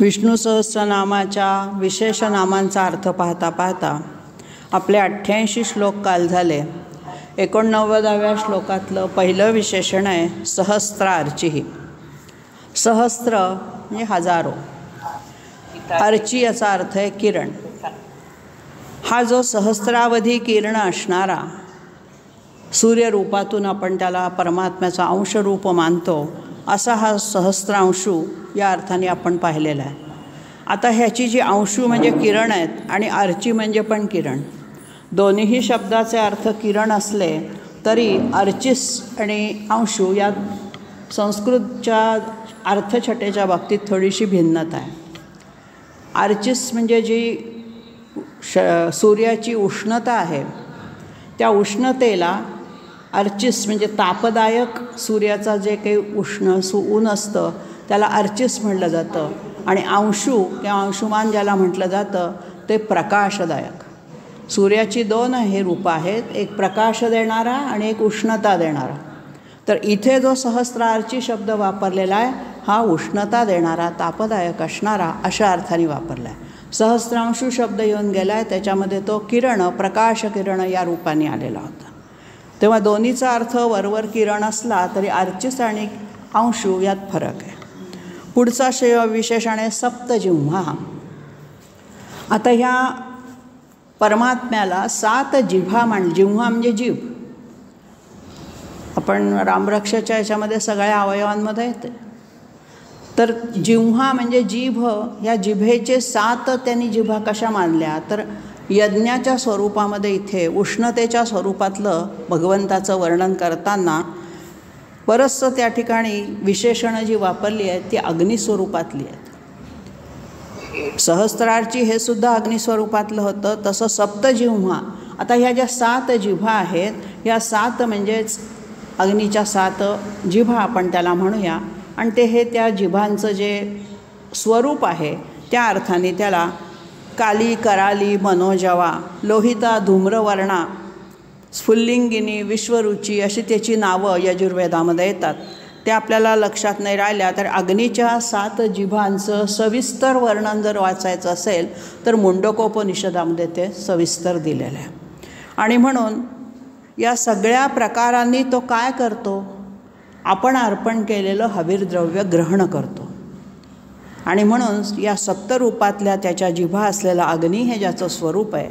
विष्णू सहस्रनामाच्या विशेष नामांचा अर्थ पाहता पाहता आपले 88 श्लोक काल झाले. 89व्या श्लोकातलं पहिलं विशेषण आहे सहस्त्रार्ची. सहस्त्र म्हणजे हजारो, अर्ची याचा अर्थ आहे किरण. हा जो सहस्रावधी किरण असणारा सूर्यरूपातून आपण त्याला परमात्म्याचा अंशरूप मानतो, असा हा सहस्रांशू या अर्थाने आपण पाहिलेला आहे. आता ह्याची जी अंशू म्हणजे किरण आहेत आणि अर्ची म्हणजे पण किरण, दोन्हीही शब्दाचे अर्थ किरण असले तरी अर्चिस आणि अंशू या संस्कृतच्या अर्थछटेच्या बाबतीत थोडीशी भिन्नता आहे. अर्चिस म्हणजे जी सूर्याची उष्णता आहे, त्या उष्णतेला अर्चिस म्हणजे तापदायक सूर्याचा जे काही ऊन असतं त्याला अर्चिस म्हटलं जातं. आणि अंशू किंवा अंशुमान ज्याला म्हटलं जातं ते प्रकाशदायक. सूर्याची दोन हे रूपं आहेत, एक प्रकाश देणारा आणि एक उष्णता देणारा. तर इथे जो सहस्रार्ची शब्द वापरलेला आहे हा उष्णता देणारा, तापदायक असणारा अशा अर्थाने वापरला आहे. सहस्रांशू शब्द येऊन गेला आहे, त्याच्यामध्ये तो किरण, प्रकाश किरण या रूपाने आलेला होता. तेव्हा दोन्हीचा अर्थ वरवर किरण असला तरी अर्चिस आणि अंशू यात फरक आहे. पुढचा विशेषण आहे सप्तजिह्वा. आता ह्या परमात्म्याला 7 जिव्हा जिव्हा म्हणजे जीभ. आपण रामरक्षाच्या याच्यामध्ये सगळ्या अवयवांमध्ये येते. तर जिव्हा म्हणजे जीभ, ह्या जिभेचे 7 त्यांनी जिव्हा कशा मानल्या तर यज्ञाच्या स्वरूपामध्ये इथे उष्णतेच्या स्वरूपातलं भगवंताचं वर्णन करताना बरंचसं त्या ठिकाणी विशेषणं जी वापरली आहेत ती अग्निस्वरूपातली आहेत. सहस्रार्ची हे सुद्धा अग्निस्वरूपातलं होतं. तसं सप्तजिव्हा, आता ह्या ज्या 7 जिव्हा आहेत ह्या 7 म्हणजेच अग्नीच्या 7 जिव्हा आपण त्याला म्हणूया. आणि ते हे त्या जिव्हांचं जे स्वरूप आहे त्या अर्थाने त्याला काली, कराली, मनोजवा, लोहिता, धूम्रवर्णा, स्फुल्लिंगिनी, विश्वरुची अशी त्याची नावं यजुर्वेदामध्ये येतात. त्या आपल्याला लक्षात नाही राहिल्या तर अग्नीच्या 7 जिव्हांचं सविस्तर वर्णन जर वाचायचं असेल तर मुंडकोपनिषदामध्ये ते सविस्तर दिलेलं आहे. आणि म्हणून या सगळ्या प्रकारांनी तो काय करतो, आपण अर्पण केलेलं हवीर द्रव्य ग्रहण करतो. आणि म्हणून या सप्तरूपातल्या त्याच्या जिव्हा असलेला अग्नी हे ज्याचं स्वरूप आहे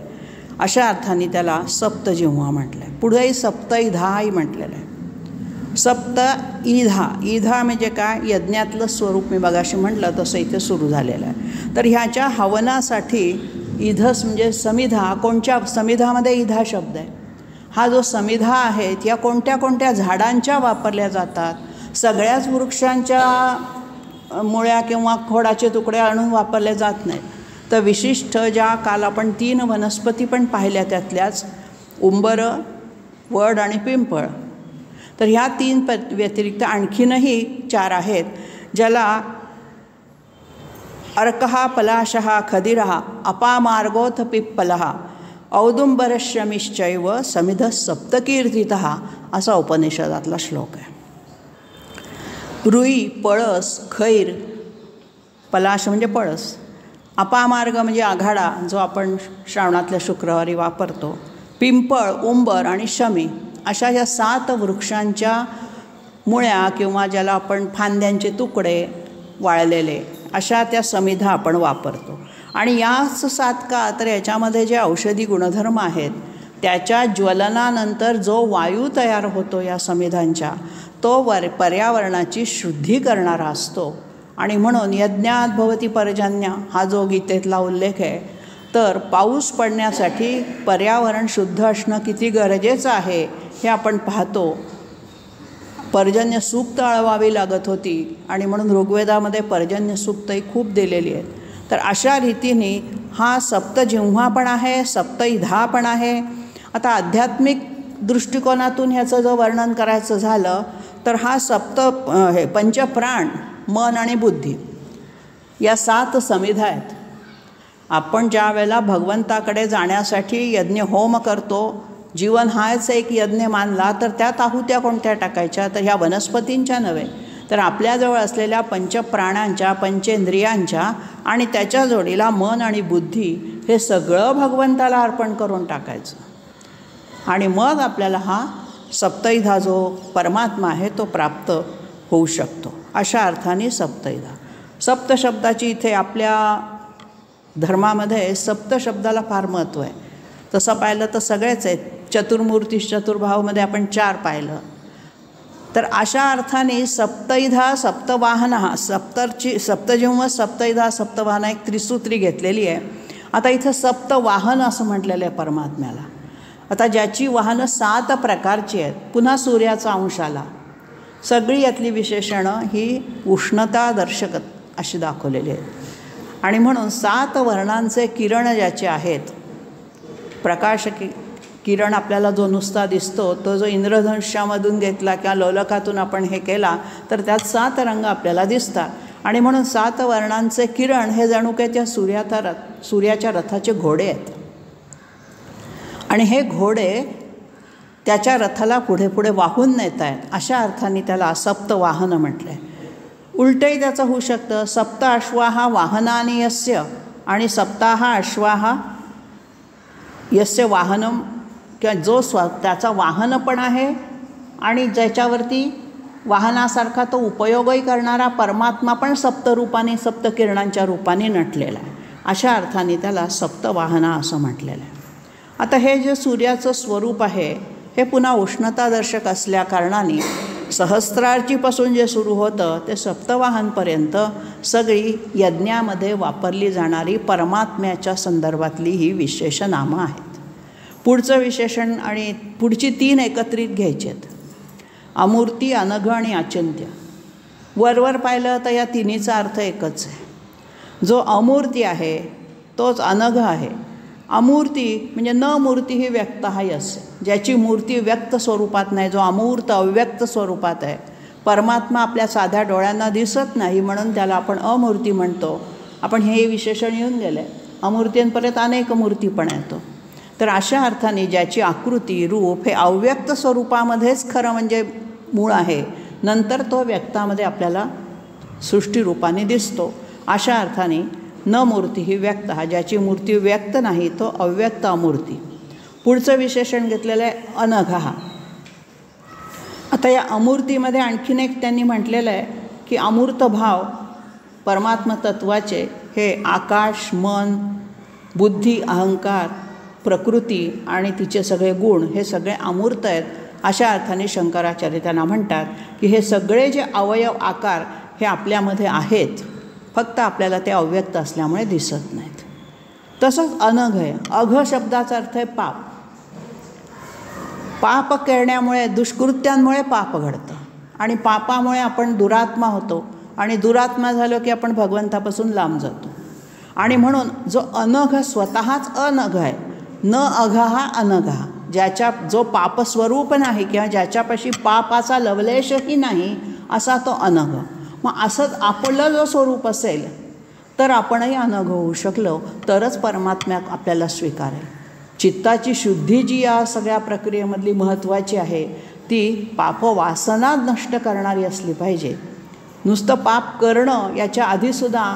अशा अर्थाने त्याला सप्तजिव्हा म्हटलं आहे. पुढेही सप्तईधाही म्हटलेलं आहे. सप्त ईधा, ईधा म्हणजे काय, यज्ञातलं स्वरूप मी मगाशी म्हटलं तसं इथे सुरू झालेलं आहे. तर ह्याच्या हवनासाठी ईधस म्हणजे समिधा. कोणत्या समिधामध्ये ईधा शब्द आहे. हा जो समिधा आहेत या कोणत्या कोणत्या झाडांच्या वापरल्या जातात. सगळ्याच वृक्षांच्या मुळ्या किंवा खोडाचे तुकडे आणून वापरले जात नाहीत. तर विशिष्ट ज्या काल आपण 3 वनस्पती पण पाहिल्या त्यातल्याच उंबरं, वड आणि पिंपळ. तर ह्या 3 व्यतिरिक्त आणखीनही 4 आहेत ज्याला अर्कहा, पलाशहा, खदिरहा, अपामार्गोथ पिप्पलहा, औदुंबरश्रमिश्चैव समिधः सप्तकीर्तितः असा उपनिषदातला श्लोक आहे. रुई, पळस, खैर, पलाश म्हणजे पळस, अपामार्ग म्हणजे आघाडा जो आपण श्रावणातल्या शुक्रवारी वापरतो, पिंपळ, उंबर आणि शमी अशा या 7 वृक्षांच्या मुळ्या किंवा ज्याला आपण फांद्यांचे तुकडे वाळलेले अशा त्या समिधा आपण वापरतो. आणि याच 7 का तर याच्यामध्ये जे औषधी गुणधर्म आहेत त्याच्या ज्वलनानंतर जो वायू तयार होतो या समिधांच्या तो पर्यावरणाची शुद्धी करणारा असतो. आणि म्हणून यज्ञात भवती पर्जन्य हा जो गीतेतला उल्लेख आहे तर पाऊस पडण्यासाठी पर्यावरण शुद्ध असणं किती गरजेचं आहे हे आपण पाहतो. पर्जन्य सूक्त आळवावी लागत होती आणि म्हणून ऋग्वेदामध्ये पर्जन्य सूक्तही खूप दिलेली आहेत. तर अशा रीतीने हा सप्तजिव्हा पण आहे, सप्तईधा पण आहे. आता आध्यात्मिक दृष्टिकोनातून ह्याचं जर वर्णन करायचं झालं तर हा पंचप्राण, मन आणि बुद्धी या 7 समिधा आहेत. आपण ज्या वेळेला भगवंताकडे जाण्यासाठी यज्ञ होम करतो, जीवन हाच एक यज्ञ मानला तर त्यात आहुत्या कोणत्या टाकायच्या तर ह्या वनस्पतींच्या नव्हे तर आपल्याजवळ असलेल्या पंचप्राणांच्या, पंचेंद्रियांच्या आणि त्याच्या जोडीला मन आणि बुद्धी हे सगळं भगवंताला अर्पण करून टाकायचं आणि मग आपल्याला हा सप्तैधा जो परमात्मा आहे तो प्राप्त होऊ शकतो. अशा अर्थाने सप्तैधा. सप्त शब्दाची इथे आपल्या धर्मामध्ये सप्त शब्दाला फार महत्त्व आहे. तसं पाहिलं तर सगळेच आहेत. चतुर्मूर्ती चतुर्भावमध्ये आपण 4 पाहिलं. तर अशा अर्थाने सप्तैधा सप्तवाहना सप्तजिह्वा सप्तैधा सप्तवाहना एक त्रिसूत्री घेतलेली आहे. आता इथं सप्तवाहन असं म्हटलेलं आहे परमात्म्याला. आता ज्याची वाहनं 7 प्रकारची आहेत. पुन्हा सूर्याचा अंश आला. सगळी यातली विशेषणं ही उष्णतादर्शक अशी दाखवलेली आहेत आणि म्हणून 7 वर्णांचे किरण ज्याचे आहेत, प्रकाश किरण आपल्याला जो नुसता दिसतो तो जो इंद्रधनुष्यामधून घेतला किंवा लोलकातून आपण हे केला तर त्यात 7 रंग आपल्याला दिसतात आणि म्हणून 7 वर्णांचे किरण हे जणू काही त्या सूर्याच्या रथाचे घोडे आहेत आणि हे घोडे त्याच्या रथाला पुढे पुढे वाहून नेत आहेत. अशा अर्थाने त्याला सप्तवाहन म्हटलं आहे. उलटंही त्याचं होऊ शकतं. सप्त अश्वाहा वाहनानि यस्य आणि सप्ताहा अश्वाहा यस्य वाहनम, किंवा जो त्याचा वाहन पण आहे आणि ज्याच्यावरती वाहनासारखा तो उपयोगही करणारा परमात्मा पण सप्तरूपाने सप्तकिरणांच्या रूपाने नटलेला आहे. अशा अर्थाने त्याला सप्तवाहना असं म्हटलेलं आहे. आता हे जे सूर्याचं स्वरूप आहे हे पुन्हा उष्णतादर्शक असल्या कारणाने सहस्त्रार्चीपासून जे सुरू होतं ते सप्तवाहनपर्यंत सगळी यज्ञामध्ये वापरली जाणारी परमात्म्याच्या संदर्भातली ही विशेष नामं आहेत. पुढचं विशेषण आणि पुढची 3 एकत्रित घ्यायची आहेत. अमूर्ती, अनघ आणि अचिंत्य. वरवर पाहिलं तर या तिन्हीचा अर्थ एकच आहे. जो अमूर्ती आहे तोच अनघ आहे. अमूर्ती म्हणजे न मूर्ती ही व्यक्त हा यस्य, ज्याची मूर्ती व्यक्त स्वरूपात नाही, जो अमूर्त अव्यक्त स्वरूपात आहे. परमात्मा आपल्या साध्या डोळ्यांना दिसत नाही म्हणून त्याला आपण अमूर्ती म्हणतो. आपण हे विशेषण येऊन गेलं आहे. अमूर्तींपर्यंत अनेक मूर्ती पण येतो. तर अशा अर्थाने ज्याची आकृती रूप हे अव्यक्त स्वरूपामध्येच खरं म्हणजे मूळ आहे, नंतर तो व्यक्तामध्ये आपल्याला सृष्टीरूपाने दिसतो. अशा अर्थाने न मूर्ती ही व्यक्त हा, ज्याची मूर्ती व्यक्त नाही तो अव्यक्त अमूर्ती. पुढचं विशेषण घेतलेलं आहे अनघा. आता या अमूर्तीमध्ये आणखीन एक त्यांनी म्हटलेलं आहे की अमूर्त भाव परमात्म तत्वाचे हे आकाश, मन, बुद्धी, अहंकार, प्रकृती आणि तिचे सगळे गुण हे सगळे अमूर्त आहेत. अशा अर्थाने शंकराचार्य त्यांना म्हणतात की हे सगळे जे अवयव आकार हे आपल्यामध्ये आहेत, फक्त आपल्याला ते अव्यक्त असल्यामुळे दिसत नाहीत. तसंच अनघ आहे. अघ शब्दाचा अर्थ आहे पाप. पाप करण्यामुळे, दुष्कृत्यांमुळे पाप घडतं आणि पापामुळे आपण दुरात्मा होतो आणि दुरात्मा झालो की आपण भगवंतापासून लांब जातो. आणि म्हणून जो अनघ स्वतःच अनघ आहे, न अघा हा अनघा, ज्याच्या जो पापस्वरूप नाही किंवा ज्याच्यापाशी पापाचा लवलेशही नाही असा तो अनघ. मग असंच आपलं जो स्वरूप असेल तर आपणही अनघ होऊ शकलो तरच परमात्मा आपल्याला स्वीकारेल. चित्ताची शुद्धी जी या सगळ्या प्रक्रियेमधली महत्त्वाची आहे ती पापवासना नष्ट करणारी असली पाहिजे. नुसतं पाप करणं याच्या आधीसुद्धा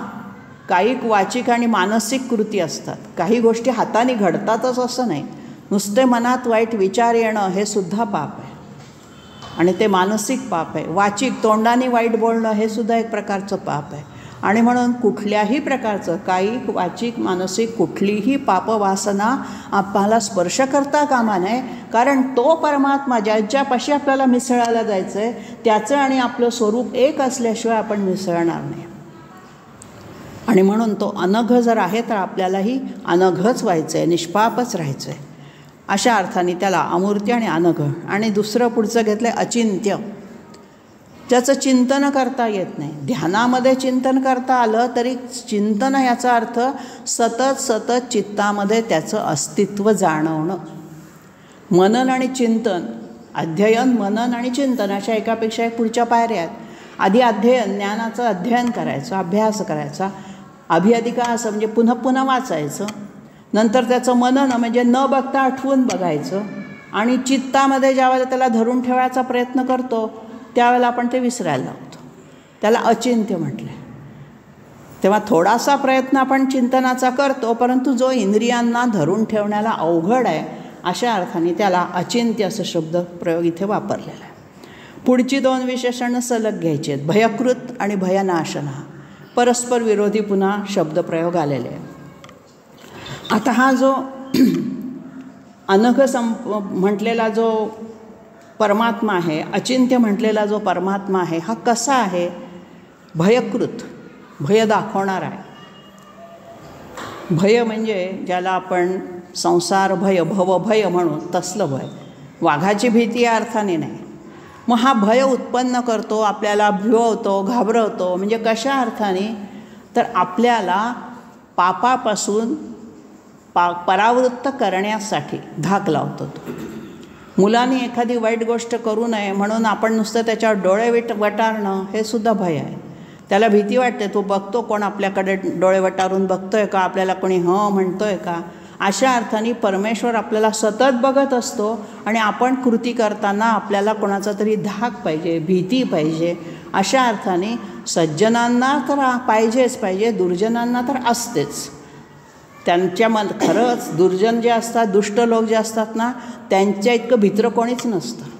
कायिक, वाचिक आणि मानसिक कृती असतात. काही गोष्टी हाताने घडतातच असं नाही. नुसते मनात वाईट विचार येणं हे सुद्धा पाप आहे आणि ते मानसिक पाप आहे. वाचिक, तोंडाने वाईट बोलणं हे सुद्धा एक प्रकारचं पाप आहे. आणि म्हणून कुठल्याही प्रकारचं कायिक, वाचिक, मानसिक कुठलीही पापवासना आपल्याला स्पर्श करता कामा नये. कारण तो परमात्मा ज्याच्यापाशी आपल्याला मिसळायला जायचं आहे त्याचं आणि आपलं स्वरूप एक असल्याशिवाय आपण मिसळणार नाही. आणि म्हणून तो अनघ जर आहे तर आपल्यालाही अनघच व्हायचं आहे, निष्पापच राहायचं आहे. अशा अर्थाने त्याला अमूर्ती आणि अनघ. आणि दुसरं पुढचं घेतलं आहे अचिंत्य, ज्याचं चिंतन करता येत नाही. ध्यानामध्ये चिंतन करता आलं तरी चिंतन याचा अर्थ सतत सतत चित्तामध्ये त्याचं अस्तित्व जाणवणं. मनन आणि चिंतन, अध्ययन, मनन आणि चिंतन अशा एकापेक्षा एक पुढच्या पायऱ्या आहेत. आधी अध्ययन, ज्ञानाचं अध्ययन करायचं, अभ्यास करायचा, अभिअधिकास म्हणजे पुन्हा पुन्हा वाचायचं. नंतर त्याचं मनन म्हणजे न बघता आठवून बघायचं. आणि चित्तामध्ये ज्यावेळेला त्याला धरून ठेवायचा प्रयत्न करतो त्यावेळेला आपण ते विसरायला लागतो. त्याला अचिंत्य म्हटलं आहे. तेव्हा थोडासा प्रयत्न आपण चिंतनाचा करतो, परंतु जो इंद्रियांना धरून ठेवण्याला अवघड आहे अशा अर्थाने त्याला अचिंत्य असं शब्द प्रयोग इथे वापरलेला आहे. पुढची 2 विशेषणं सलग घ्यायची आहेत. भयकृत आणि भयनाशन हा परस्पर विरोधी पुन्हा शब्दप्रयोग आलेले आहे. आता हा जो अनघ म्हटलेला जो परमात्मा आहे, अचिंत्य म्हटलेला जो परमात्मा आहे, हा कसा आहे? भयकृत, भय दाखवणार आहे. भय म्हणजे ज्याला आपण संसार भय, भवभय म्हणू, तसलं भय. वाघाची भीती या अर्थाने नाही. मग हा भय उत्पन्न करतो, आपल्याला भिवतो, घाबरवतो. म्हणजे कशा अर्थाने? तर आपल्याला पापापासून परावृत्त करण्यासाठी धाक लावतो तो. मुलांनी एखादी वाईट गोष्ट करू नये म्हणून आपण नुसतं त्याच्यावर डोळे वटारणं हे सुद्धा भय आहे. त्याला भीती वाटते, तो बघतो कोण आपल्याकडे डोळे वटारून बघतोय का, आपल्याला कोणी हं म्हणतोय का. अशा अर्थाने परमेश्वर आपल्याला सतत बघत असतो आणि आपण कृती करताना आपल्याला कोणाचा तरी धाक पाहिजे, भीती पाहिजे. अशा अर्थाने सज्जनांना तर पाहिजेच पाहिजे, दुर्जनांना तर असतेच. त्यांच्या खरंच दुर्जन जे असतात, दुष्ट लोक जे असतात ना, त्यांच्या इतकं भित्र कोणीच नसतं.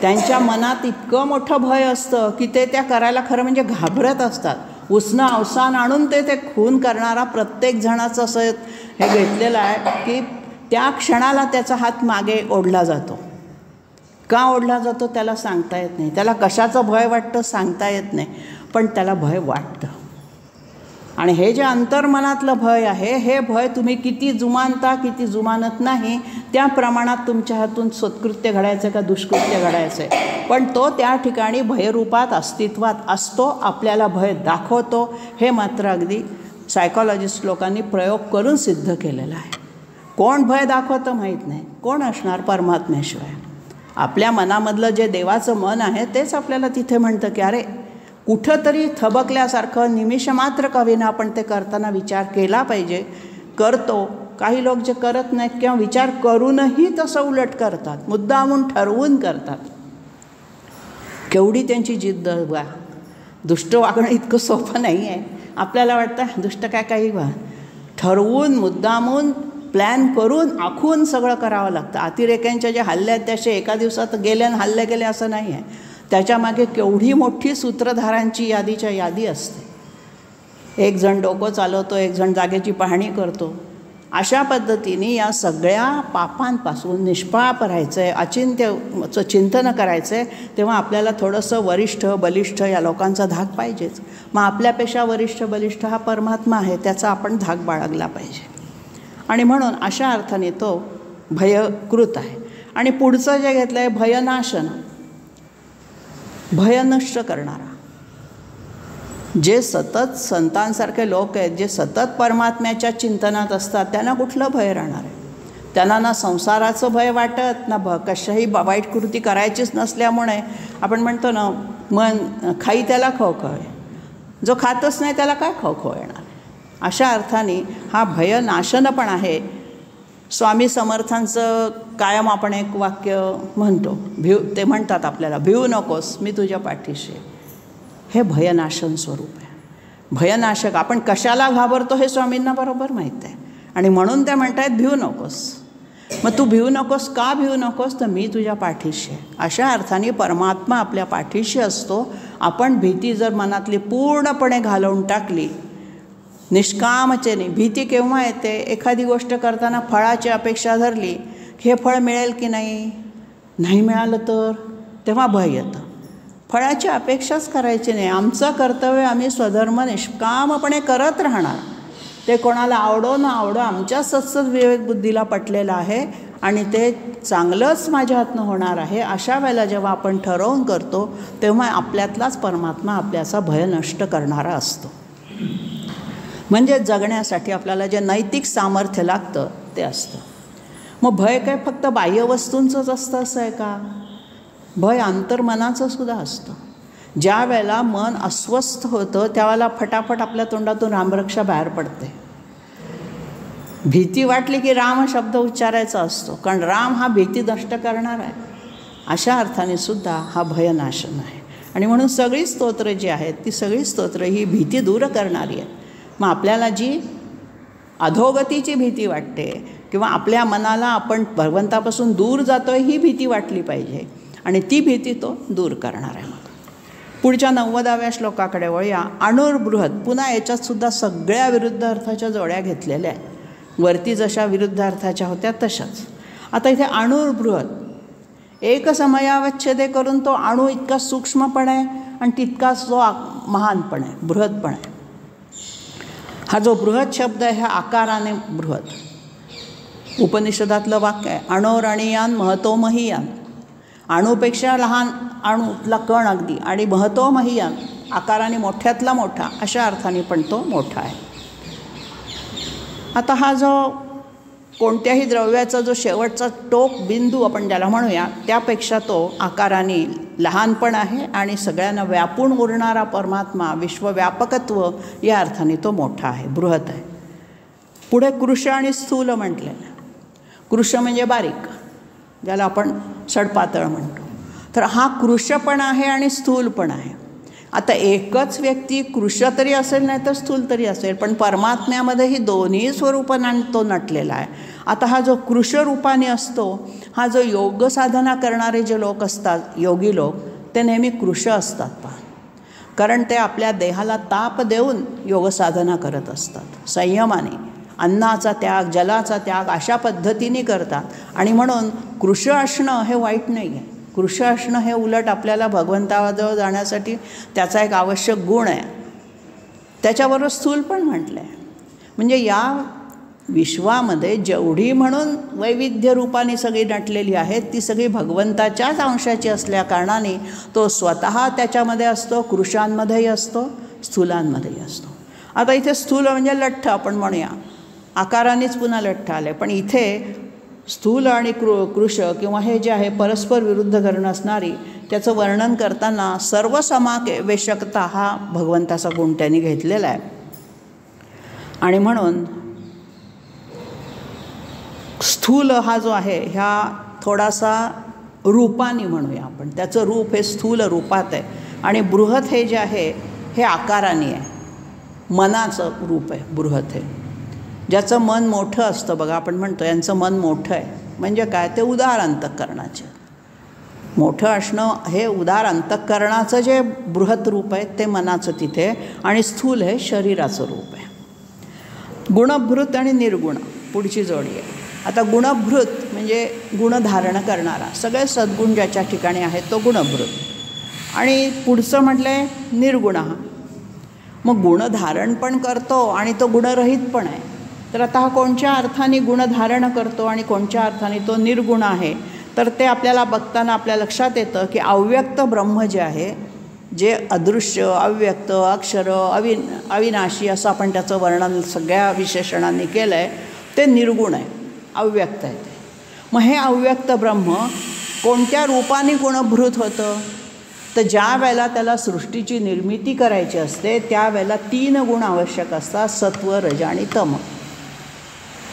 त्यांच्या मनात इतकं मोठं भय असतं की ते त्या करायला खरं म्हणजे घाबरत असतात. उसनं अवसान आणून ते खून करणारा प्रत्येक जणाचं असं हे घेतलेलं आहे की त्या क्षणाला त्याचा हात मागे ओढला जातो. का ओढला जातो त्याला सांगता येत नाही. त्याला कशाचं भय वाटतं सांगता येत नाही, पण त्याला भय वाटतं. आणि हे जे अंतर्मनातलं भय आहे, हे भय तुम्ही किती जुमानता, किती जुमानत नाही, त्या प्रमाणात तुमच्या हातून सत्कृत्य घडायचं का दुष्कृत्य घडायचं आहे. पण तो त्या ठिकाणी भयरूपात अस्तित्वात असतो, आपल्याला भय दाखवतो. हे मात्र अगदी सायकॉलॉजिस्ट लोकांनी प्रयोग करून सिद्ध केलेला आहे. कोण भय दाखवतं माहीत नाही. कोण असणार? परमात्म्याशिवाय. आपल्या मनामधलं जे देवाचं मन आहे तेच आपल्याला तिथे म्हणतं की अरे कुठंतरी थबकल्यासारखं निमिषमात्र का होईना आपण ते करताना विचार केला पाहिजे. करतो. काही लोक जे करत नाहीत किंवा विचार करूनही तसं उलट करतात, मुद्दामून ठरवून करतात. केवढी त्यांची जिद्द. बा दुष्ट वागणं इतकं सोपं नाही आहे. आपल्याला वाटतं दुष्ट काय काही बा, ठरवून मुद्दामून प्लॅन करून आखून सगळं करावं लागतं. अतिरेक्यांच्या जे हल्ले आहेत त्याचे एका दिवसात गेले आणि हल्ले गेले असं नाही आहे. त्याच्यामागे केवढी मोठी सूत्रधारांची यादी असते. एक जण डोकं चालवतो, एक जण जागेची पाहणी करतो. अशा पद्धतीने या सगळ्या पापांपासून निष्पाप राहायचं आहे, अचिंत्यचं चिंतन करायचं आहे. तेव्हा आपल्याला थोडंसं वरिष्ठ बलिष्ठ या लोकांचा धाक पाहिजेच. मग आपल्यापेक्षा वरिष्ठ बलिष्ठ हा परमात्मा आहे, त्याचा आपण धाक बाळगला पाहिजे. आणि म्हणून अशा अर्थाने तो भयकृत आहे. आणि पुढचं जे घेतलं आहे भयनाशन, भय नष्ट करणारा. जे सतत संतांसारखे लोक आहेत, जे सतत परमात्म्याच्या चिंतनात असतात, त्यांना कुठलं भय राहणार आहे? त्यांना ना संसाराचं भय वाटत, ना कशाही वाईट कृती करायचीच नसल्यामुळे आपण म्हणतो ना, मन खाई त्याला खवखव आहे. जो खातच नाही त्याला काय खवखव येणार? अशा अर्थाने हा भयनाशन पण आहे. स्वामी समर्थांचं कायम आपण एक वाक्य म्हणतो, ते म्हणतात आपल्याला, भिवू नकोस मी तुझ्या पाठीशी. हे भयनाशन स्वरूप आहे. भयनाशक. आपण कशाला घाबरतो हे स्वामींना बरोबर माहीत आहे. आणि म्हणून ते म्हणतायत भिवू नकोस. मग तू भिवू नकोस. का भिवू नकोस? तर मी तुझ्या पाठीशी आहे. अशा अर्थाने परमात्मा आपल्या पाठीशी असतो. आपण भीती जर मनातली पूर्णपणे घालवून टाकली, निष्कामतेने. भीती केव्हा येते? एखादी गोष्ट करताना फळाची अपेक्षा धरली, हे फळ मिळेल की नाही मिळालं तर तेव्हा भय येतं. फळाची अपेक्षाच करायची नाही. आमचं कर्तव्य आम्ही स्वधर्म निष्कामपणे करत राहणार. ते कोणाला आवडो न आवडो आमच्या सत्सद विवेक बुद्धीला पटलेलं आहे आणि ते चांगलंच माझ्या हातनं होणार आहे. अशा वेळेला जेव्हा आपण ठरवून करतो तेव्हा आपल्यातलाच परमात्मा आपल्याचा भय नष्ट करणारा असतो. म्हणजे जगण्यासाठी आपल्याला जे नैतिक सामर्थ्य लागतं ते असतं. मग भय काय फक्त बाह्य वस्तूंचंच असतं असं आहे का? भय अंतर्मनाचं सुद्धा असतं. ज्या वेळेला मन अस्वस्थ होतं त्यावेळेला फटाफट आपल्या तोंडातून रामरक्षा बाहेर पडते. भीती वाटली की राम शब्द उच्चारायचा असतो, कारण राम हा भीती नष्ट करणार आहे. अशा अर्थाने सुद्धा हा भयनाशन आहे. आणि म्हणून सगळी स्तोत्र जी आहेत ती सगळी स्तोत्र ही भीती दूर करणारी आहेत. मग आपल्याला जी अधोगतीची भीती वाटते किंवा आपल्या मनाला आपण भगवंतापासून दूर जातो आहे ही भीती वाटली पाहिजे आणि ती भीती तो दूर करणार आहे. मग पुढच्या 90व्या श्लोकाकडे वळूया. अणुर्बृहत. पुन्हा याच्यातसुद्धा सगळ्या विरुद्ध अर्थाच्या जोड्या घेतलेल्या आहेत. वरती जशा विरुद्ध अर्थाच्या होत्या तशाच. आता इथे अणुर्बृहत एक समयावच्छेदे करून तो अणू इतका सूक्ष्म पण आहे आणि तितकाच तो महान पण आहे, बृहत पण आहे. हा जो बृहत शब्द आहे हा आकाराने बृहत. उपनिषदातलं वाक्य आहे अणोरणीयान महतो महीयान. अणूपेक्षा लहान अणूतला कण अगदी आणि महतो महीयान आकाराने मोठ्यातला मोठा अशा अर्थाने पण तो मोठा आहे. आता हा जो कोणत्याही द्रव्याचा जो शेवटचा टोक बिंदू आपण ज्याला म्हणूया त्यापेक्षा तो आकाराने लहान पण आहे आणि सगळ्यांना व्यापून उरणारा परमात्मा विश्वव्यापकत्व या अर्थाने तो मोठा आहे, बृहत आहे. पुढे कृश आणि स्थूल म्हटलेलं. कृश म्हणजे बारीक, ज्याला आपण सडपातळ म्हणतो. तर हा कृश पण आहे आणि स्थूल पण आहे. आता एकच व्यक्ती कृश तरी असेल नाही तर स्थूल तरी असेल, पण परमात्म्यामध्ये ही दोन्ही स्वरूपांनी तो नटलेला आहे. आता हा जो कृश रूपाने असतो हा जो योग साधना करणारे जे लोक असतात, योगी लोक, ते नेहमी कृश असतात पहा. कारण ते आपल्या देहाला ताप देऊन योग साधना करत असतात, संयमाने अन्नाचा त्याग, जलाचा त्याग अशा पद्धतीने करतात. आणि म्हणून कृश असणं हे वाईट नाही आहे. कृश असणं हे उलट आपल्याला भगवंताजवळ जाण्यासाठी त्याचा एक आवश्यक गुण आहे. त्याच्याबरोबर स्थूल पण म्हटलं आहे. म्हणजे या विश्वामध्ये जेवढी म्हणून वैविध्य रूपाने सगळी नटलेली आहेत ती सगळी भगवंताच्याच अंशाची असल्या कारणाने तो स्वतः त्याच्यामध्ये असतो, कृशांमध्येही असतो, स्थूलांमध्येही असतो. आता इथे स्थूल म्हणजे लठ्ठ आपण म्हणूया, आकारानेच पुन्हा लठ्ठ आले. पण इथे स्थूल आणि कृश किंवा हे जे आहे परस्पर विरुद्ध धरण असणारी त्याचं वर्णन करताना सर्वसमावेशकता हा भगवंताचा गुण त्यांनी घेतलेला आहे. आणि म्हणून स्थूल हा जो आहे ह्या थोडासा रूपाने म्हणूया आपण, त्याचं रूप हे स्थूल रूपात आहे. आणि बृहत हे जे आहे हे आकाराने आहे, मनाचं रूप आहे बृहत हे. ज्याचं मन मोठं असतं बघा, आपण म्हणतो यांचं मन मोठं आहे म्हणजे काय, ते उदार अंतःकरणाचे. मोठं असणं हे उदार अंतःकरणाचं जे बृहत रूप आहे ते मनाचं तिथे, आणि स्थूल हे शरीराचं रूप आहे. गुणभृत आणि निर्गुण पुढची जोडी आहे. आता गुणभृत म्हणजे गुण धारण करणारा, सगळे सद्गुण ज्याच्या ठिकाणी आहेत तो गुणभृत. आणि पुढचं म्हटलं आहे निर्गुण. मग गुणधारण पण करतो आणि तो गुणरहित पण आहे. तर आता हा कोणत्या अर्थाने गुणधारण करतो आणि कोणत्या अर्थाने तो निर्गुण आहे, तर ते आपल्याला बघताना आपल्या लक्षात येतं की अव्यक्त ब्रह्म जे आहे, जे अदृश्य, अव्यक्त, अक्षर, अविनाशी असं आपण त्याचं वर्णन सगळ्या विशेषणांनी केलं आहे, ते निर्गुण आहे, अव्यक्त आहे ते. मग हे अव्यक्त ब्रह्म कोणत्या रूपाने गुणभृत होतं, तर ज्या वेळेला त्याला सृष्टीची निर्मिती करायची असते त्यावेळेला 3 गुण आवश्यक असतात, सत्व, रज आणि तम.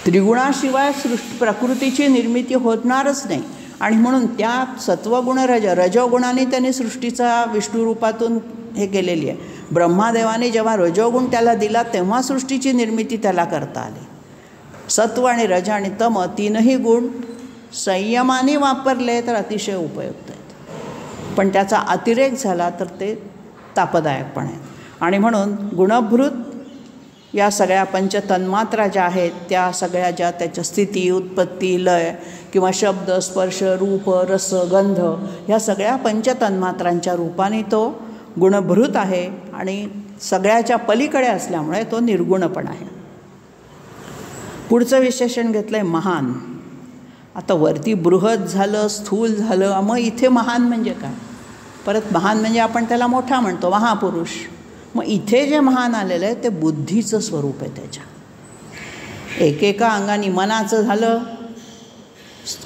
त्रिगुणाशिवाय प्रकृतीची निर्मिती होणारच नाही. आणि म्हणून त्या सत्वगुण रजोगुणाने त्यांनी सृष्टीचा विष्णुरूपातून हे केलेली आहे. ब्रह्मादेवाने जेव्हा रजोगुण त्याला दिला तेव्हा सृष्टीची निर्मिती त्याला करता आली. सत्व आणि रज आणि तम 3ही गुण संयमाने वापरले तर अतिशय उपयुक्त आहेत, पण त्याचा अतिरेक झाला तर ते तापदायक पण आहेत. आणि म्हणून गुणभृत या सगळ्या पंचतन्मात्रा ज्या आहेत त्या सगळ्या ज्या त्याच्या स्थिती, उत्पत्ती, लय किंवा शब्द, स्पर्श, रूप, रस, गंध ह्या सगळ्या पंचतन्मात्रांच्या रूपाने तो गुणभृत आहे आणि सगळ्याच्या पलीकडे असल्यामुळे तो निर्गुण पण आहे. पुढचं विशेषण घेतलं आहे महान. आता वरती बृहत झालं, स्थूल झालं, मग इथे महान म्हणजे काय, परत महान म्हणजे आपण त्याला मोठा म्हणतो, महापुरुष. मग इथे जे महान आलेलं आहे ते बुद्धीचं स्वरूप आहे. त्याच्या एकेका अंगाने मनाचं झालं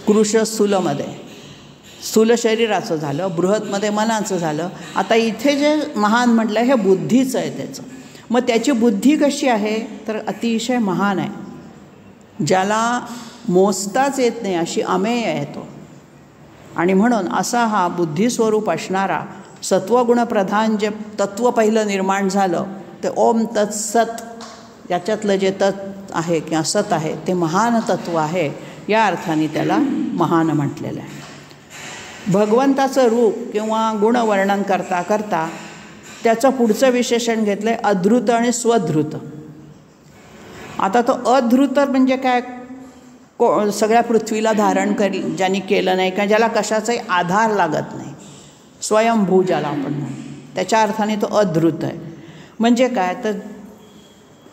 कृश स्थूलमध्ये, स्थूल शरीराचं झालं, बृहतमध्ये मनाचं झालं. आता इथे जे महान म्हटलं हे बुद्धीचं आहे त्याचं. मग त्याची बुद्धी कशी आहे तर अतिशय महान आहे, ज्याला मोजताच येत नाही अशी अमेय आहे तो. आणि म्हणून असा हा बुद्धिस्वरूप असणारा सत्वगुणप्रधान जे तत्त्व पहिलं निर्माण झालं ते ओम तत्सत, याच्यातलं जे तत् आहे किंवा सत आहे ते महान तत्त्व आहे, या अर्थाने त्याला महान म्हटलेलं आहे. भगवंताचं रूप किंवा गुणवर्णन करता करता त्याचं पुढचं विशेषण घेतलं आहे अधृत आणि स्वधृत. आता तो अधृत म्हणजे काय, सगळ्या पृथ्वीला धारण ज्यांनी केलं नाही किंवा ज्याला कशाचाही आधार लागत नाही, स्वयंभू ज्याला आपण म्हणतो, त्याच्या अर्थाने तो अधृत आहे. म्हणजे काय तर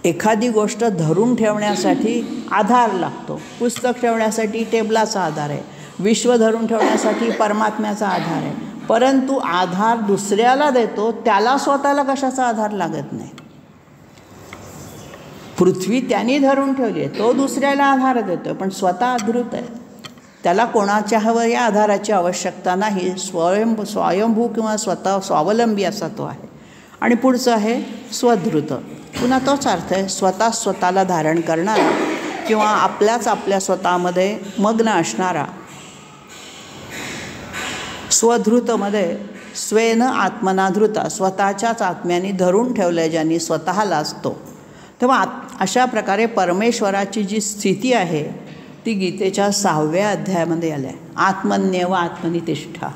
एखादी गोष्ट धरून ठेवण्यासाठी आधार लागतो. पुस्तक ठेवण्यासाठी टेबलाचा आधार आहे, विश्व धरून ठेवण्यासाठी परमात्म्याचा आधार आहे, परंतु आधार दुसऱ्याला देतो, त्याला स्वतःला कशाचा आधार लागत नाही. पृथ्वी त्यांनी धरून ठेवली आहे, तो दुसऱ्याला आधार देतो, पण स्वतः अधृत आहे, त्याला कोणाच्याही आधाराची आवश्यकता नाही. स्वयंभू किंवा स्वतः स्वावलंबी असा तो आहे. आणि पुढचं आहे स्वधृत, पुन्हा तोच अर्थ आहे स्वतः स्वतःला धारण करणारा किंवा आपल्या स्वतःमध्ये मग्न असणारा. स्वधृतमध्ये स्वेन आत्मना धृता, स्वतःच्याच आत्म्याने धरून ठेवलं ज्यांनी स्वतःला असतो. तेव्हा अशा प्रकारे परमेश्वराची जी स्थिती आहे ती गीतेच्या 6व्या अध्यायामध्ये आल्या आहे. आत्मन्येव आत्मनितिष्ठा.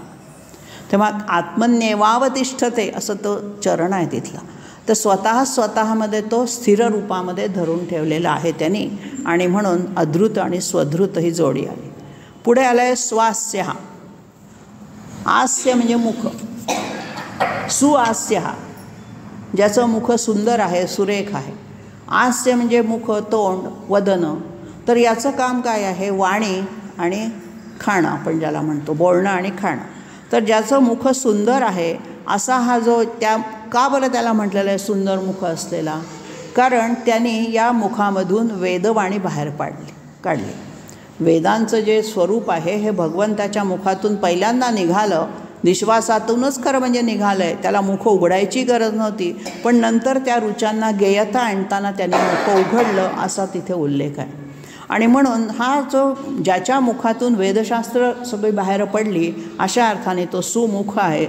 तेव्हा आत्मन्येवावतिष्ठते असं तो चरण आहे तिथला. तर स्वतःमध्ये तो स्थिर रूपामध्ये धरून ठेवलेला आहे त्यांनी, आणि म्हणून अधृत आणि स्वधृत ही जोडी आली. पुढे आलं आहे स्वास्य. आस्य म्हणजे मुख, सुआस्य हा ज्याचं मुख सुंदर आहे, सुरेख आहे. आस्य म्हणजे मुख, तोंड, वदन. तर याचं काम काय आहे, वाणी आणि खाणं आपण ज्याला म्हणतो, बोलणं आणि खाणं. तर ज्याचं मुख सुंदर आहे असा हा जो का बरं त्याला म्हटलेलं आहे सुंदर मुख असलेला, कारण त्यांनी या मुखामधून वेदवाणी बाहेर काढली. वेदांचं जे स्वरूप आहे हे भगवंताच्या मुखातून पहिल्यांदा निघालं, निश्वासातूनच खरं म्हणजे निघालं आहे, त्याला मुख उघडायची गरज नव्हती, पण नंतर त्या ऋचांना गेयता आणताना त्यांनी मुख उघडलं असा तिथे उल्लेख आहे. आणि म्हणून हा जो ज्याच्या मुखातून वेदशास्त्र सगळी बाहेर पडली अशा अर्थाने तो सुमुख आहे.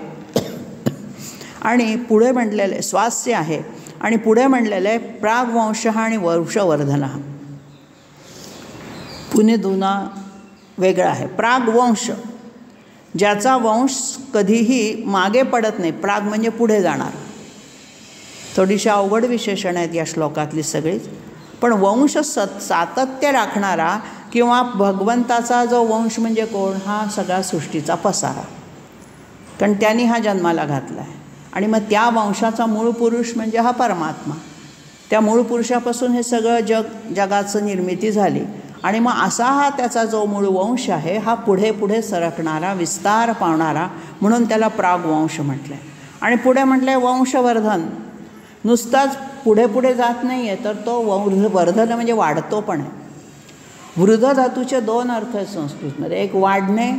आणि पुढे म्हटलेलं स्वास्य आहे, आणि पुढे म्हटलेलं आहे प्रागवंश आणि वंशवर्धन. पुणे दुना वेगळा आहे. प्रागवंश ज्याचा वंश कधीही मागे पडत नाही, प्राग म्हणजे पुढे जाणार. थोडीशी अवघड विशेषण आहेत या श्लोकातली सगळीच, पण वंश सातत्य राखणारा किंवा भगवंताचा जो वंश म्हणजे कोण, हा सगळा सृष्टीचा पसारा, कारण त्यांनी हा जन्माला घातला आहे. आणि मग त्या वंशाचा मूळ पुरुष म्हणजे हा परमात्मा. त्या मूळ पुरुषापासून हे सगळं जगाचं निर्मिती झाली. आणि मग असा हा त्याचा जो मूळ वंश आहे हा पुढे पुढे सरकणारा, विस्तार पावणारा, म्हणून त्याला प्रागवंश म्हटलं आहे. आणि पुढे म्हटलं आहे वंशवर्धन. नुसताच पुढे पुढे जात नाही आहे, तर तो वर्धन म्हणजे वाढतो पण आहे. वृद्ध धातूचे 2 अर्थ आहेत संस्कृतमध्ये, एक वाढणे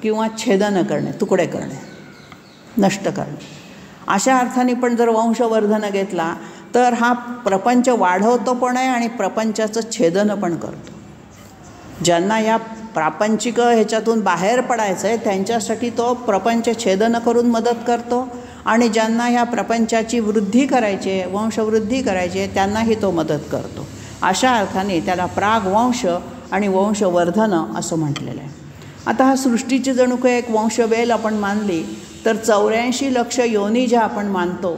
किंवा छेदन करणे, तुकडे करणे, नष्ट करणे. अशा अर्थाने पण जर वंशवर्धन घेतला तर हा प्रपंच वाढवतो पण आहे आणि प्रपंचाचं छेदन पण करतो. ज्यांना या प्रापंचिक ह्याच्यातून बाहेर पडायचं आहे त्यांच्यासाठी तो प्रपंच छेदन करून मदत करतो, आणि ज्यांना ह्या प्रपंचाची वृद्धी करायची आहे, वंशवृद्धी करायची आहे, त्यांनाही तो मदत करतो. अशा अर्थाने त्याला प्रागवंश आणि वंशवर्धन असं म्हटलेलं आहे. आता हा सृष्टीची जणू काही एक वंशवेल आपण मानली तर 84 लक्ष योनी ज्या आपण मानतो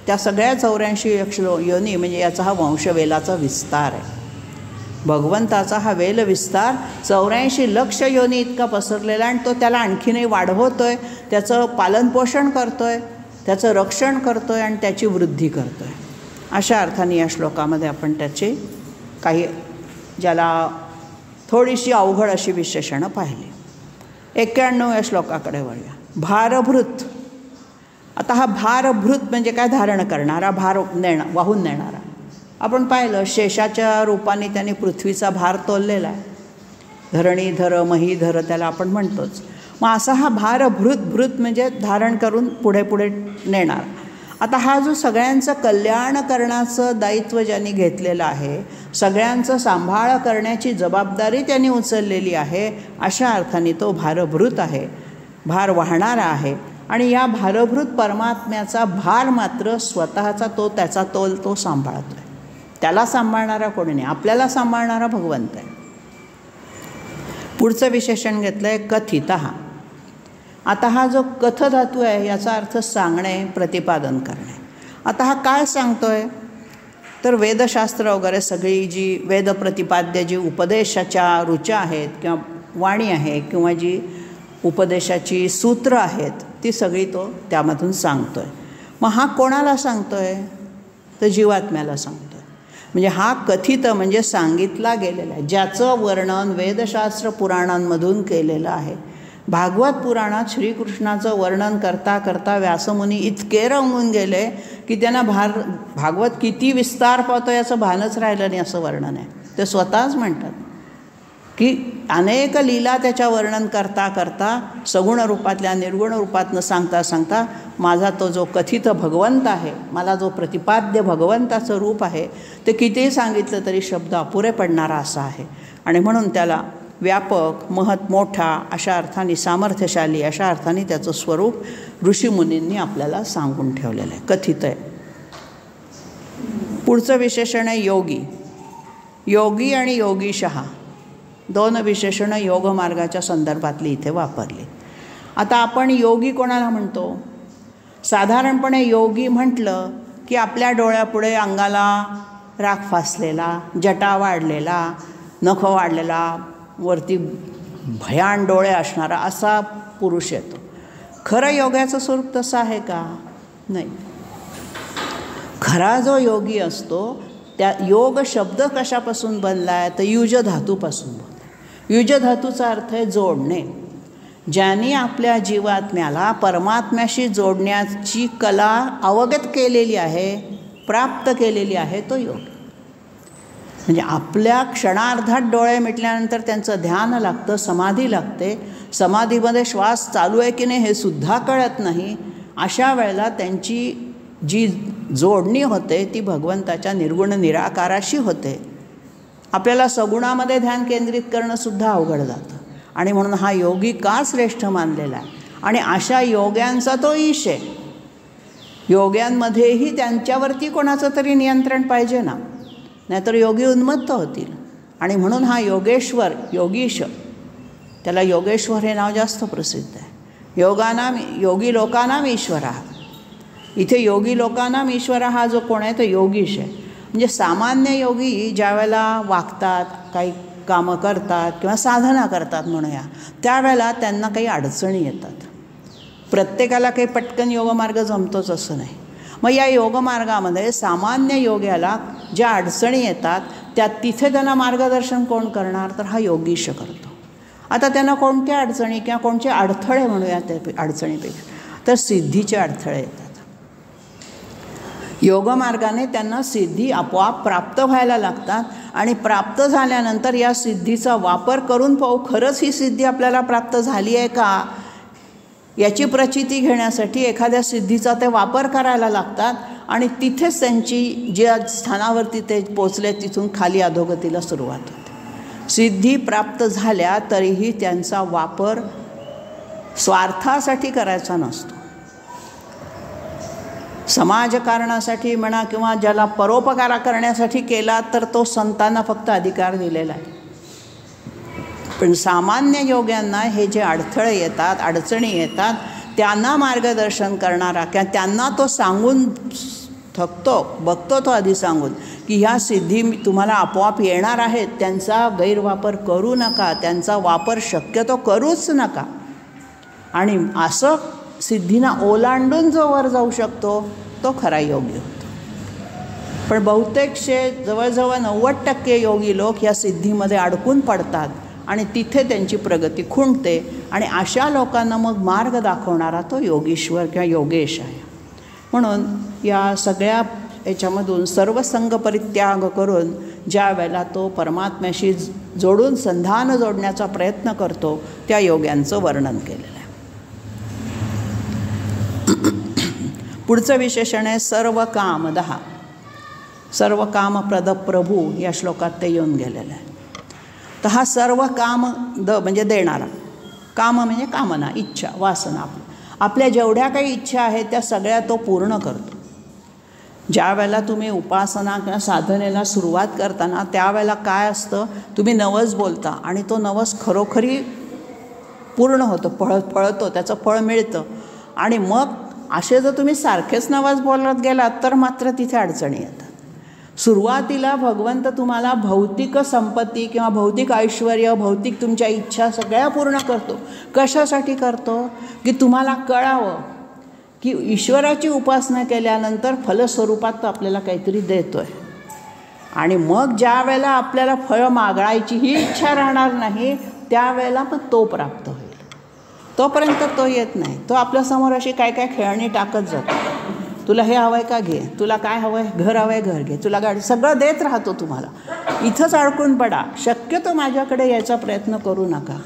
त्या सगळ्या 84 लक्ष योनी म्हणजे याचा हा वंशवेलाचा विस्तार आहे. भगवंताचा हा वेल विस्तार 84 लक्ष योनी इतका पसरलेला, आणि तो त्याला आणखीनही वाढवतो आहे, त्याचं पालनपोषण करतो आहे, त्याचं रक्षण करतो आहे आणि त्याची वृद्धी करतो आहे. अशा अर्थाने या श्लोकामध्ये आपण त्याचे काही ज्याला थोडीशी अवघड अशी विशेषणं पाहिली. 91 या श्लोकाकडे वळूया. भारभृत. आता हा भारभृत म्हणजे काय, धारण करणारा, भार वाहून नेणारा. आपण पाहिलं शेषाच्या रूपाने त्याने पृथ्वीचा भार तोललेला आहे. धरणीधर महीधर त्याला आपण म्हणतोच. मग असा हा भारभृत, भृत म्हणजे धारण करून पुढे पुढे नेणार. आता हा जो सगळ्यांचं कल्याण करण्याचं दायित्व ज्यांनी घेतलेलं आहे, सगळ्यांचं सांभाळ करण्याची जबाबदारी त्यांनी उचललेली आहे, अशा अर्थाने तो भारभृत आहे, भार वाहणारा आहे. आणि या भारभूत परमात्म्याचा भार मात्र स्वतःचा त्याचा तोल तो सांभाळतो आहे. त्याला सांभाळणारा कोणी नाही, आपल्याला सांभाळणारा भगवंत आहे. पुढचं विशेषण घेतलं आहे कथितः. आता हा जो कथ धातू आहे याचा अर्थ सांगणे, प्रतिपादन करणे. आता हा काय सांगतो आहे तर वेदशास्त्र वगैरे सगळी जी वेद प्रतिपाद्य जी उपदेशाच्या ऋचा आहेत किंवा वाणी आहे किंवा जी उपदेशाची सूत्र आहेत ती सगळी तो त्यामधून सांगतो आहे. मग हा कोणाला सांगतो आहे तर जीवात्म्याला सांगतो आहे. म्हणजे हा कथित म्हणजे सांगितला गेलेला आहे, ज्याचं वर्णन वेदशास्त्र पुराणांमधून केलेलं आहे. भागवत पुराणात श्रीकृष्णाचं वर्णन करता करता व्यासमुनी इतके रंगून गेले की त्यांना भागवत किती विस्तार पावतो याचं भानच राहिलं नाही असं वर्णन आहे. ते स्वतःच म्हणतात की अनेक लीला त्याच्या वर्णन करता करता सगुण रूपातल्या निर्गुण रूपातनं सांगता सांगता माझा तो जो कथित भगवंत आहे, मला जो प्रतिपाद्य भगवंताचं रूप आहे ते कितीही सांगितलं तरी शब्द अपुरे पडणारा असा आहे. आणि म्हणून त्याला व्यापक, मोठा अशा अर्थाने, सामर्थ्यशाली अशा अर्थाने त्याचं स्वरूप ऋषीमुनींनी आपल्याला सांगून ठेवलेलं आहे, कथित आहे. पुढचं विशेषण आहे योगी. योगी आणि योगीशहा दोन विशेषणं योगमार्गाच्या संदर्भातली इथे वापरली. आता आपण योगी कोणाला म्हणतो? साधारणपणे योगी म्हटलं की आपल्या डोळ्यापुढे अंगाला राख फासलेला, जटा वाढलेला, नख वाढलेला, वरती भयान डोळे असणारा असा पुरुष येतो. खरं योगाचं स्वरूप तसं आहे का? नाही. खरा जो योगी असतो त्या योग शब्द कशापासून बनला आहे तर युज धातूपासून बनला. युज धातूचा अर्थ आहे जोडणे. ज्यांनी आपल्या जीवात्म्याला परमात्म्याशी जोडण्याची कला अवगत केलेली आहे, प्राप्त केलेली आहे, तो योग. म्हणजे आपल्या क्षणार्धात डोळे मिटल्यानंतर त्यांचं ध्यान लागतं, समाधी लागते. समाधीमध्ये श्वास चालू आहे की नाही हे सुद्धा कळत नाही. अशा वेळेला त्यांची जी जोडणी होते ती भगवंताच्या निर्गुण निराकाराशी होते. आपल्याला सगुणामध्ये ध्यान केंद्रित करणंसुद्धा अवघड जातं. आणि म्हणून हा योगी का श्रेष्ठ मानलेला आहे. आणि अशा योग्यांचा तो ईश आहे. योग्यांमध्येही त्यांच्यावरती कोणाचं तरी नियंत्रण पाहिजे ना, नाहीतर योगी उन्मत्त होतील. आणि म्हणून हा योगेश्वर, योगीश, त्याला योगेश्वर हे नाव जास्त प्रसिद्ध आहे. योगानाम योगी लोकानाम ईश्वर. इथे योगी लोकानाम ईश्वर हा जो कोण आहे तो योगीश आहे. म्हणजे सामान्य योगी ज्या वेळेला वागतात, काही कामं करतात किंवा साधना करतात म्हणूया, त्यावेळेला त्यांना काही अडचणी येतात. प्रत्येकाला काही पटकन योगमार्ग जमतोच असं नाही. मग या योगमार्गामध्ये सामान्य योग्याला ज्या अडचणी येतात त्या तिथे त्यांना मार्गदर्शन कोण करणार तर हा योगीश करतो. आता त्यांना कोणत्या अडचणी किंवा कोणते अडथळे म्हणूया त्या अडचणीपेक्षा तर सिद्धीचे अडथळे येतात. योगमार्गाने त्यांना सिद्धी आपोआप प्राप्त व्हायला लागतात. आणि प्राप्त झाल्यानंतर या सिद्धीचा वापर करून पाहू खरंच ही सिद्धी आपल्याला प्राप्त झाली आहे का याची प्रचिती घेण्यासाठी एखाद्या सिद्धीचा ते वापर करायला लागतात. आणि तिथेच त्यांची ज्या स्थानावरती ते पोचले तिथून खाली अधोगतीला सुरुवात होते. सिद्धी प्राप्त झाल्या तरीही त्यांचा वापर स्वार्थासाठी करायचा नसतो. समाजकारणासाठी म्हणा किंवा ज्याला परोपकार करण्यासाठी केला तर तो संतांना फक्त अधिकार दिलेला आहे. पण सामान्य योग्यांना हे जे अडथळे येतात, अडचणी येतात, त्यांना मार्गदर्शन करणारा किंवा त्यांना तो सांगून थकतो, बघतो तो आधी सांगून की ह्या सिद्धी तुम्हाला आपोआप येणार आहेत, त्यांचा गैरवापर करू नका, त्यांचा वापर शक्यतो करूच नका. आणि असं सिद्धींना ओलांडून जो वर जाऊ शकतो तो खरा योगी होतो. पण बहुतेकशे जवळजवळ 90% योगी लोक या सिद्धीमध्ये अडकून पडतात आणि तिथे त्यांची प्रगती खुंटते. आणि अशा लोकांना मग मार्ग दाखवणारा तो योगीश्वर किंवा योगेश आहे. म्हणून या सगळ्या याच्यामधून सर्वसंग परित्याग करून ज्या वेळेला तो परमात्म्याशी जोडून संधान जोडण्याचा प्रयत्न करतो त्या योग्यांचं वर्णन केलेलं आहे. पुढचं विशेषण आहे सर्व कामदः. सर्व कामप्रद प्रभू या श्लोकात ते येऊन गेलेलं आहे. तर हा सर्व काम म्हणजे देणारा, काम म्हणजे कामना, इच्छा, वासना. आपल्या जेवढ्या काही इच्छा आहेत त्या सगळ्या तो पूर्ण करतो. ज्या वेळेला तुम्ही उपासना किंवा साधनेला सुरुवात करताना त्यावेळेला काय असतं, तुम्ही नवस बोलता आणि तो नवस खरोखरी पूर्ण होतो, फळतो, त्याचं फळ मिळतं. आणि मग असे जर तुम्ही सारखेच नवस बोलत गेलात तर मात्र तिथे अडचणी येतात. सुरुवातीला भगवंत तुम्हाला भौतिक संपत्ती किंवा भौतिक ऐश्वर्य, भौतिक तुमच्या इच्छा सगळ्या पूर्ण करतो. कशासाठी करतो? की तुम्हाला कळावं की ईश्वराची उपासना केल्यानंतर फलस्वरूपात तो आपल्याला काहीतरी देतो आहे. आणि मग ज्या वेळेला आपल्याला फळ मागायची ही इच्छा राहणार नाही त्यावेळेला मग तो प्राप्त होईल. तोपर्यंत तो येत नाही. तो आपल्यासमोर अशी काय काय खेळणी टाकत जातो. तुला हे हवं आहे का, घे. तुला काय हवं आहे, घर हवं आहे, घर घे. तुला गाडी, सगळं देत राहतो तुम्हाला. इथंच अडकून पडा, शक्यतो माझ्याकडे यायचा प्रयत्न करू नका.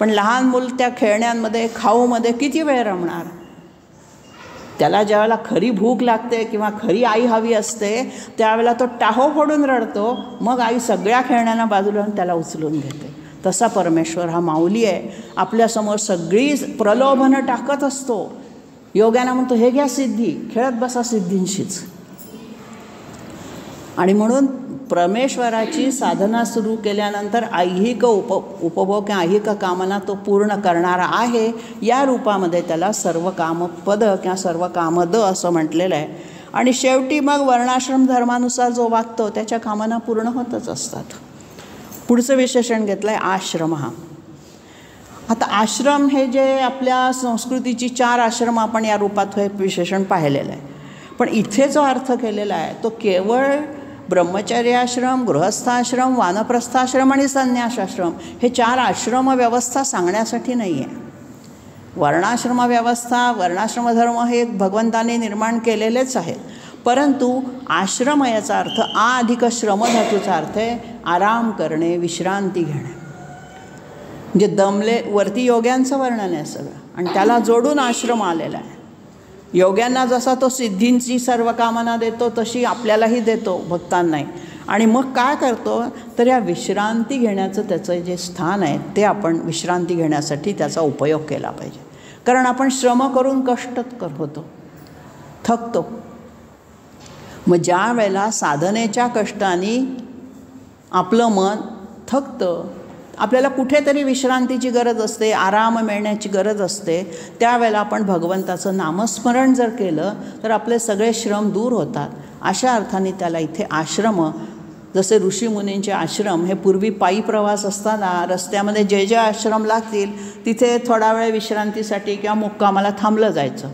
पण लहान मूल त्या खेळण्यांमध्ये, खाऊमध्ये किती वेळ रमणार? त्याला ज्यावेळेला खरी भूक लागते किंवा खरी आई हवी असते त्यावेळेला तो टाहो फोडून रडतो. मग आई सगळ्या खेळण्यांना बाजूला त्याला उचलून घेते. तसा परमेश्वर हा माऊली आहे. आपल्यासमोर सगळी प्रलोभनं टाकत असतो. योग्यानं म्हणतो, हे घ्या सिद्धी, खेळत बसा सिद्धींशीच. आणि म्हणून परमेश्वराची साधना सुरू केल्यानंतर ऐहिक उपभोग किंवा ऐहिक कामना तो पूर्ण करणारा आहे. या रूपामध्ये त्याला सर्व कामपद किंवा सर्व कामद असं म्हटलेलं आहे. आणि शेवटी मग वर्णाश्रम धर्मानुसार जो वागतो त्याच्या कामना पूर्ण होतच असतात. पुढचं विशेषण घेतलं आहे आश्रम. हा आता आश्रम हे जे आपल्या संस्कृतीची 4 आश्रम आपण या रूपात हे विशेषण पाहिलेलं आहे. पण इथे जो अर्थ केलेला आहे तो केवळ ब्रह्मचर्याश्रम, गृहस्थाश्रम, वानप्रस्थाश्रम आणि संन्यासाश्रम हे 4 आश्रम व्यवस्था सांगण्यासाठी नाही आहे. वर्णाश्रम व्यवस्था, वर्णाश्रम धर्म हे भगवंताने निर्माण केलेलेच आहेत. परंतु आश्रम याचा अर्थ अधिक श्रम धातूचा अर्थ आहे आराम करणे, विश्रांती घेणे. म्हणजे दमले, वरती योग्यांचं वर्णन आहे सगळं आणि त्याला जोडून आश्रम आलेला आहे. योग्यांना जसा तो सिद्धींची सर्व कामना देतो तशी आपल्यालाही देतो भक्तांनाही. आणि मग काय करतो तर या विश्रांती घेण्याचं त्याचं जे स्थान आहे ते आपण विश्रांती घेण्यासाठी त्याचा उपयोग केला पाहिजे. कारण आपण श्रम करून कष्ट होतो, थकतो. मग ज्या वेळेला साधनेच्या कष्टाने आपलं मन थकतं, आपल्याला कुठेतरी विश्रांतीची गरज असते, आराम मिळण्याची गरज असते, त्यावेळेला आपण भगवंताचं नामस्मरण जर केलं तर आपले सगळे श्रम दूर होतात. अशा अर्थाने त्याला इथे आश्रम, जसे ऋषीमुनींचे आश्रम हे पूर्वी पायी प्रवास असताना रस्त्यामध्ये जे जे आश्रम लागतील तिथे थोडा वेळ विश्रांतीसाठी किंवा मुक्कामाला थांबलं जायचं.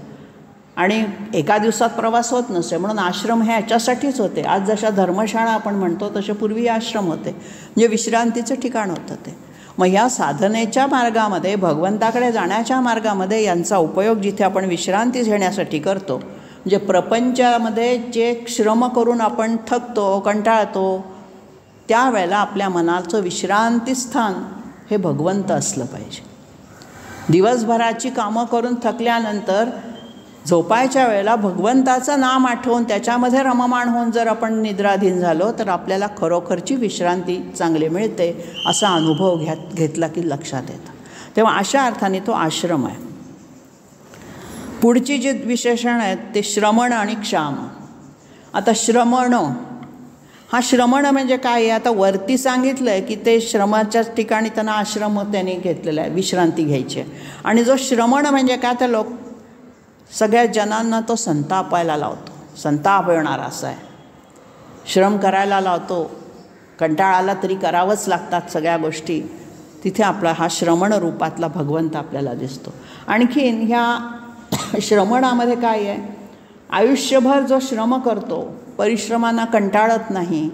आणि एका दिवसात प्रवास होत नसे म्हणून आश्रम हे याच्यासाठीच होते. आज जशा धर्मशाळा आपण म्हणतो तसे पूर्वी आश्रम होते, म्हणजे विश्रांतीचं ठिकाण होतं ते. मग ह्या साधनेच्या मार्गामध्ये, भगवंताकडे जाण्याच्या मार्गामध्ये यांचा उपयोग जिथे आपण विश्रांती घेण्यासाठी करतो, म्हणजे प्रपंचामध्ये जे श्रम करून आपण थकतो, कंटाळतो, त्यावेळेला आपल्या मनाचं विश्रांतीस्थान हे भगवंत असलं पाहिजे. दिवसभराची कामं करून थकल्यानंतर झोपायच्या वेळेला भगवंताचं नाम आठवून त्याच्यामध्ये रममाण होऊन जर आपण निद्राधीन झालो तर आपल्याला खरोखरची विश्रांती चांगली मिळते असा अनुभव घेतला की लक्षात येतं. तेव्हा अशा अर्थाने तो आश्रम आहे. पुढची जी विशेषण आहेत ते श्रमण आणि क्षाम. आता श्रमण, हा श्रमण म्हणजे काय आहे? आता वरती सांगितलं आहे की ते श्रमाच्याच ठिकाणी त्यांना आश्रम त्यांनी घेतलेला आहे, विश्रांती घ्यायची आहे. आणि जो श्रमण म्हणजे काय, तर सगळ्या जनांना तो संतापायला लावतो, संताप येणार असा आहे. श्रम करायला लावतो, कंटाळाला तरी करावंच लागतात सगळ्या गोष्टी. तिथे आपला हा श्रमण रूपातला भगवंत आपल्याला दिसतो. आणखीन ह्या श्रमणामध्ये काय आहे, आयुष्यभर जो श्रम करतो, परिश्रमांना कंटाळत नाही,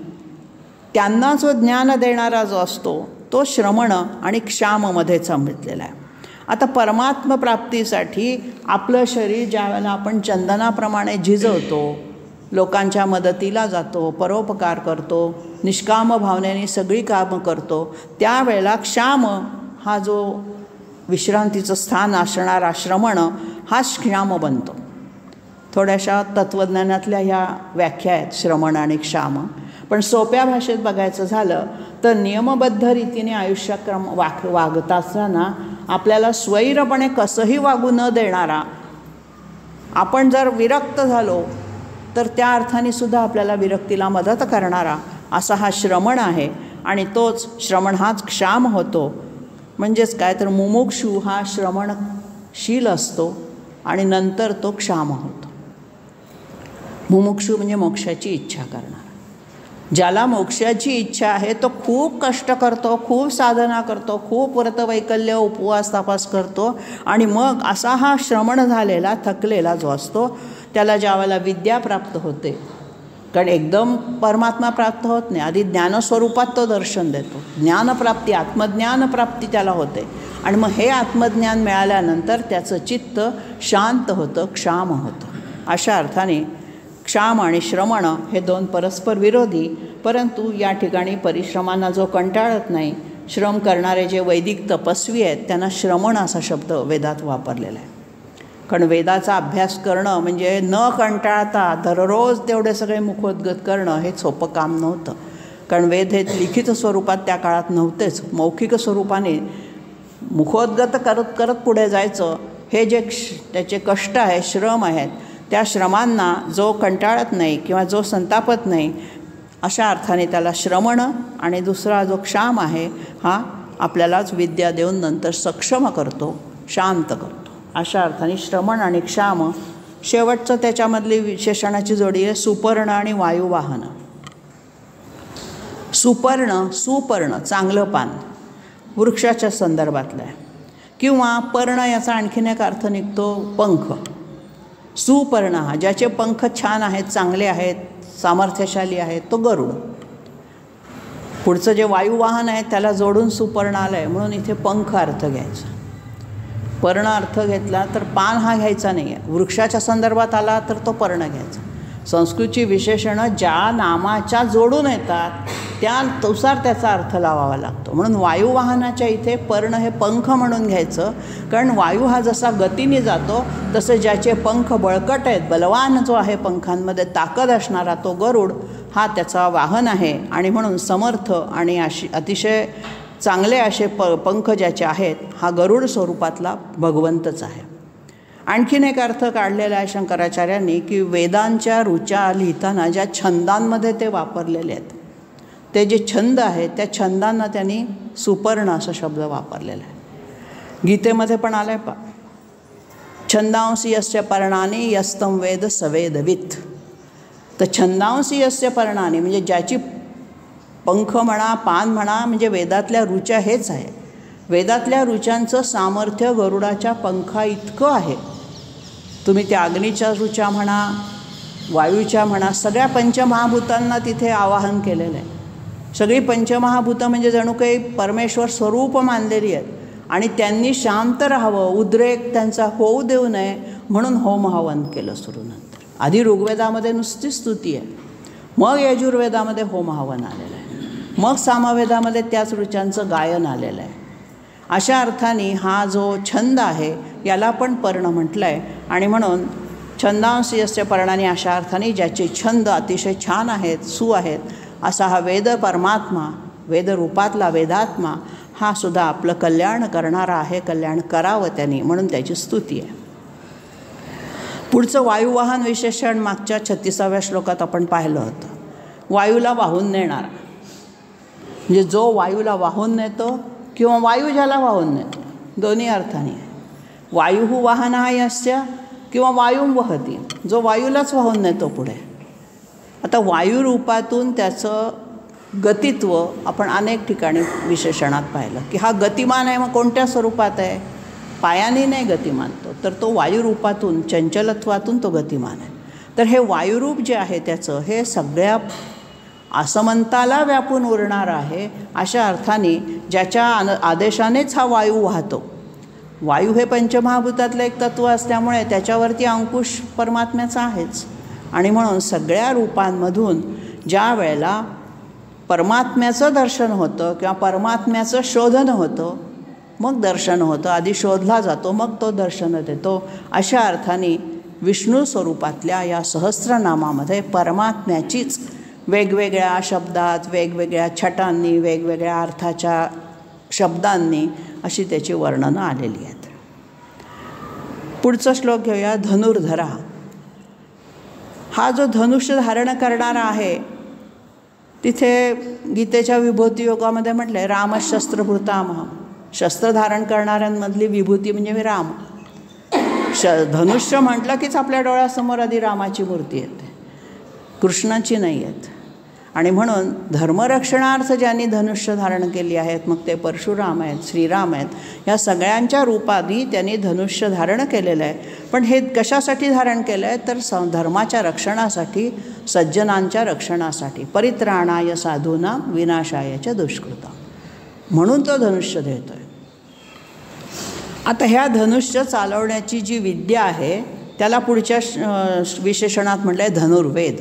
त्यांना जो ज्ञान देणारा जो असतो तो श्रमण आणि क्षाममध्ये सांगितलेला आहे. आता परमात्म प्राप्तीसाठी आपलं शरीर ज्या वेळेला आपण चंदनाप्रमाणे झिजवतो, लोकांच्या मदतीला जातो, परोपकार करतो, निष्काम भावनेने सगळी कामं करतो, त्यावेळेला क्षाम हा जो विश्रांतीचं स्थान असणारा श्रमण हा क्षाम बनतो. थोड्याशा तत्त्वज्ञानातल्या ह्या व्याख्या आहेत श्रमण आणि क्षाम. पण सोप्या भाषेत बघायचं झालं तर नियमबद्ध रीतीने आयुष्यक्रम वागत असताना आपल्याला स्वैरपणे कसंही वागू न देणारा, आपण जर विरक्त झालो तर त्या अर्थाने सुद्धा आपल्याला विरक्तीला मदत करणारा असा हा श्रमण आहे. आणि तोच श्रमण हाच क्षाम होतो. म्हणजेच काय तर मुमुक्षू हा श्रमणशील असतो आणि नंतर तो क्षाम होतो. मुमुक्षू म्हणजे मोक्षाची इच्छा करणारा. ज्याला मोक्षाची इच्छा आहे तो खूप कष्ट करतो, खूप साधना करतो, खूप व्रतवैकल्य उपवास तपास करतो आणि मग असा हा श्रमण झालेला थकलेला जो असतो त्याला ज्यावेळेला विद्या प्राप्त होते, कारण एकदम परमात्मा प्राप्त होत नाही, आधी ज्ञानस्वरूपात तो दर्शन देतो. ज्ञानप्राप्ती, आत्मज्ञानप्राप्ती त्याला होते आणि मग हे आत्मज्ञान मिळाल्यानंतर त्याचं चित्त शांत होतं, क्षाम होतं. अशा अर्थाने क्षाम आणि श्रमण हे दोन परस्पर विरोधी, परंतु या ठिकाणी परिश्रमांना जो कंटाळत नाही, श्रम करणारे जे वैदिक तपस्वी आहेत त्यांना श्रमण असा शब्द वेदात वापरलेला आहे. कारण वेदाचा अभ्यास करणं म्हणजे न कंटाळता दररोज तेवढे सगळे मुखोद्गत करणं हे सोपं काम नव्हतं. कारण वेद हे लिखित स्वरूपात त्या काळात नव्हतेच. मौखिक स्वरूपाने मुखोद्गत करत करत पुढे जायचं. हे जे त्याचे कष्ट आहेत, श्रम आहेत, त्या श्रमांना जो कंटाळत नाही किंवा जो संतापत नाही अशा अर्थाने त्याला श्रमण, आणि दुसरा जो क्षाम आहे हा आपल्यालाच विद्या देऊन नंतर सक्षम करतो, शांत करतो. अशा अर्थाने श्रमण आणि क्षाम. शेवटचं त्याच्यामधली विशेषणाची जोडी आहे सुपर्ण आणि वायुवाहन. सुपर्ण, सुपर्ण चांगलं पान, वृक्षाच्या संदर्भातलं आहे. किंवा पर्ण याचा आणखीन एक अर्थ निघतो पंख. सुपर्ण हा ज्याचे पंख छान आहेत, चांगले आहेत, सामर्थ्यशाली आहेत, तो गरुड. पुढचं जे वायुवाहन आहे त्याला जोडून सुपर्ण आलं आहे म्हणून इथे पंख अर्थ घ्यायचा. पर्ण अर्थ घेतला तर पान हा घ्यायचा नाही आहे. वृक्षाच्या संदर्भात आला तर तो पर्ण घ्यायचा. संस्कृतची विशेषणं ज्या नामाच्या जोडून येतात त्यानुसार त्याचा अर्थ लावावा लागतो. म्हणून वायुवाहनाच्या इथे पर्ण हे पंख म्हणून घ्यायचं, कारण वायू हा जसा गतीने जातो तसे ज्याचे पंख बळकट आहेत, बलवान जो आहे, पंखांमध्ये ताकद असणारा तो गरुड हा त्याचा वाहन आहे. आणि म्हणून समर्थ आणि अतिशय चांगले असे पंख ज्याचे आहेत हा गरुड स्वरूपातला भगवंतच आहे. आणखीन एक अर्थ काढलेला आहे शंकराचार्यांनी की वेदांच्या ऋचा लिहिताना ज्या छंदांमध्ये ते वापरलेले आहेत, ते जे छंद आहेत त्या छंदांना त्यांनी सुपर्ण असा शब्द वापरलेला आहे. गीतेमध्ये पण आलं आहे छंदांसी यस्य पर्णानी यस्तम वेद सवेदवित. तर छंदांसी यस्य पर्णानी म्हणजे ज्याची पंख म्हणा, पान म्हणा, म्हणजे वेदातल्या ऋचा हेच आहे. वेदातल्या ऋचांचं सामर्थ्य गरुडाच्या पंखा इतकं आहे. तुम्ही त्या अग्नीच्या ऋचा म्हणा, वायूच्या म्हणा, सगळ्या पंचमहाभूतांना तिथे आवाहन केलेलं आहे. सगळी पंचमहाभूतं म्हणजे जणू काही परमेश्वर स्वरूप मानलेली आहेत आणि त्यांनी शांत राहावं, उद्रेक त्यांचा होऊ देऊ नये म्हणून होम हवन केलं सुरू. नंतर आधी ऋग्वेदामध्ये नुसती स्तुती आहे, मग यजुर्वेदामध्ये होम हवन आलेलं आहे, मग सामवेदामध्ये त्याच ऋचांचं गायन आलेलं आहे. अशा अर्थाने हा जो छंद आहे याला पण पर्ण म्हटलं आहे. आणि म्हणून छंदांसी यस्य पर्णानी अशा अर्थाने ज्याचे छंद अतिशय छान आहेत, सु आहेत, असा हा वेद परमात्मा, वेदरूपातला वेदात्मा हा सुद्धा आपलं कल्याण करणारा आहे. कल्याण करावं त्यांनी म्हणून त्याची स्तुती आहे. पुढचं वायुवाहन विशेषण मागच्या 36व्या श्लोकात आपण पाहिलं होतं. वायूला वाहून नेणारा म्हणजे जो वायूला वाहून नेतो किंवा वायू ज्याला वाहून नेतो, दोन्ही अर्थाने. वायू वाहना यस्य किंवा वायू वहती, जो वायूलाच वाहून नेतो पुढे. आता वायुरूपातून त्याचं गतित्व आपण अनेक ठिकाणी विशेषणात पाहिलं की हा गतिमान आहे. मग कोणत्या स्वरूपात आहे? पायाने नाही गतिमान तो, तर तो वायुरूपातून, चंचलत्वातून तो गतिमान आहे. तर हे वायुरूप जे आहे त्याचं हे सगळ्या असमंताला व्यापून उरणारं आहे. अशा अर्थाने ज्याच्या आदेशानेच हा वायू वाहतो. वायू हे पंचमहाभूतातलं एक तत्त्व असल्यामुळे त्याच्यावरती अंकुश परमात्म्याचा आहेच. आणि म्हणून सगळ्या रूपांमधून ज्या वेळेला परमात्म्याचं दर्शन होतं किंवा परमात्म्याचं शोधन होतं, मग दर्शन होतं. आधी शोधला जातो, मग तो दर्शन देतो. अशा अर्थाने विष्णू स्वरूपातल्या या सहस्रनामामध्ये परमात्म्याचीच वेगवेगळ्या शब्दात, वेगवेगळ्या छटांनी, वेगवेगळ्या अर्थाच्या शब्दांनी अशी त्याची वर्णनं आलेली आहेत. पुढचा श्लोक घेऊया. धनुर्धरा. हा जो धनुष्य धारण करणारा आहे, तिथे गीतेच्या विभूती योगामध्ये म्हटलं आहे रामशस्त्रभृतामह. शस्त्र धारण करणाऱ्यांमधली विभूती म्हणजे राम. धनुष्य म्हटलं कीच आपल्या डोळ्यासमोर आधी रामाची मूर्ती येते, कृष्णाची नाही येत. आणि म्हणून धर्मरक्षणार्थ ज्यांनी धनुष्य धारण केली आहेत, मग ते परशुराम आहेत, श्रीराम आहेत, या सगळ्यांच्या रूपादी त्यांनी धनुष्य धारण केलेलं आहे. पण हे कशासाठी धारण केलं आहे तर धर्माच्या रक्षणासाठी, सज्जनांच्या रक्षणासाठी. परित्राणाय साधूनां विनाशाय च दुष्कृतां, म्हणून तो धनुष्य देतो आहे. आता ह्या धनुष्य चालवण्याची जी विद्या आहे त्याला पुढच्या विशेषणात म्हटलं आहे धनुर्वेद.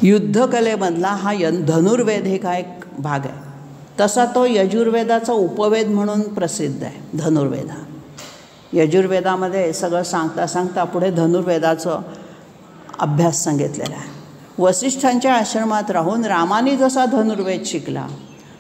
युद्धकलेमधला हा धनुर्वेद हे का एक भाग आहे. तसा तो यजुर्वेदाचा उपवेद म्हणून प्रसिद्ध आहे. धनुर्वेद हा यजुर्वेदामध्ये सगळं सांगता सांगता पुढे धनुर्वेदाचं अभ्यास सांगितलेला आहे. वसिष्ठांच्या आश्रमात राहून रामाने जसा धनुर्वेद शिकला,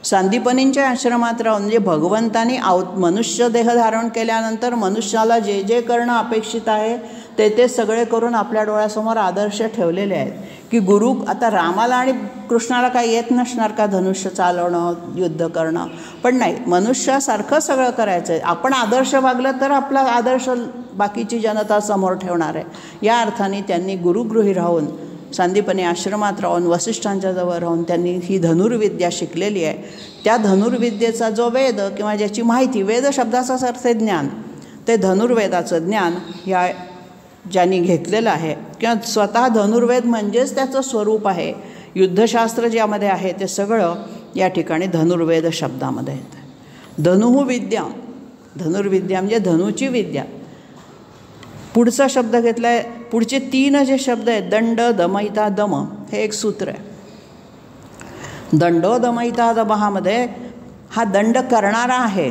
सांदीपनींच्या आश्रमात राहून म्हणजे भगवंतानी मनुष्य देह धारण केल्यानंतर मनुष्याला जे जे करणं अपेक्षित आहे ते सगळे करून आपल्या डोळ्यासमोर आदर्श ठेवलेले आहेत. की गुरु आता रामाला आणि कृष्णाला काही येत नसणार का धनुष्य चालवणं, युद्ध करणं? पण नाही, मनुष्यासारखं सगळं करायचं आहे. आपण आदर्श वागलं तर आपला आदर्श बाकीची जनता समोर ठेवणार आहे. या अर्थाने त्यांनी गुरुगृही राहून, सांदीपनी आश्रमात राहून, वसिष्ठांच्या जवळ राहून त्यांनी ही धनुर्विद्या शिकलेली आहे. त्या धनुर्विद्येचा जो वेद किंवा ज्याची माहिती, वेद शब्दाचाच अर्थ आहे ज्ञान, ते धनुर्वेदाचं ज्ञान ह्या ज्यांनी घेतलेलं आहे किंवा स्वतः धनुर्वेद म्हणजेच त्याचं स्वरूप आहे. युद्धशास्त्र ज्यामध्ये आहे ते सगळं या ठिकाणी धनुर्वेद शब्दामध्ये येतं. धनुः विद्या, धनुर्विद्या म्हणजे धनुची विद्या. पुढचा शब्द घेतला आहे, पुढचे 3 जे शब्द आहेत दंड, दमयिता, दम, हे एक सूत्र आहे. दंडो दमयिता दमहामध्ये हा दंड करणारा आहे.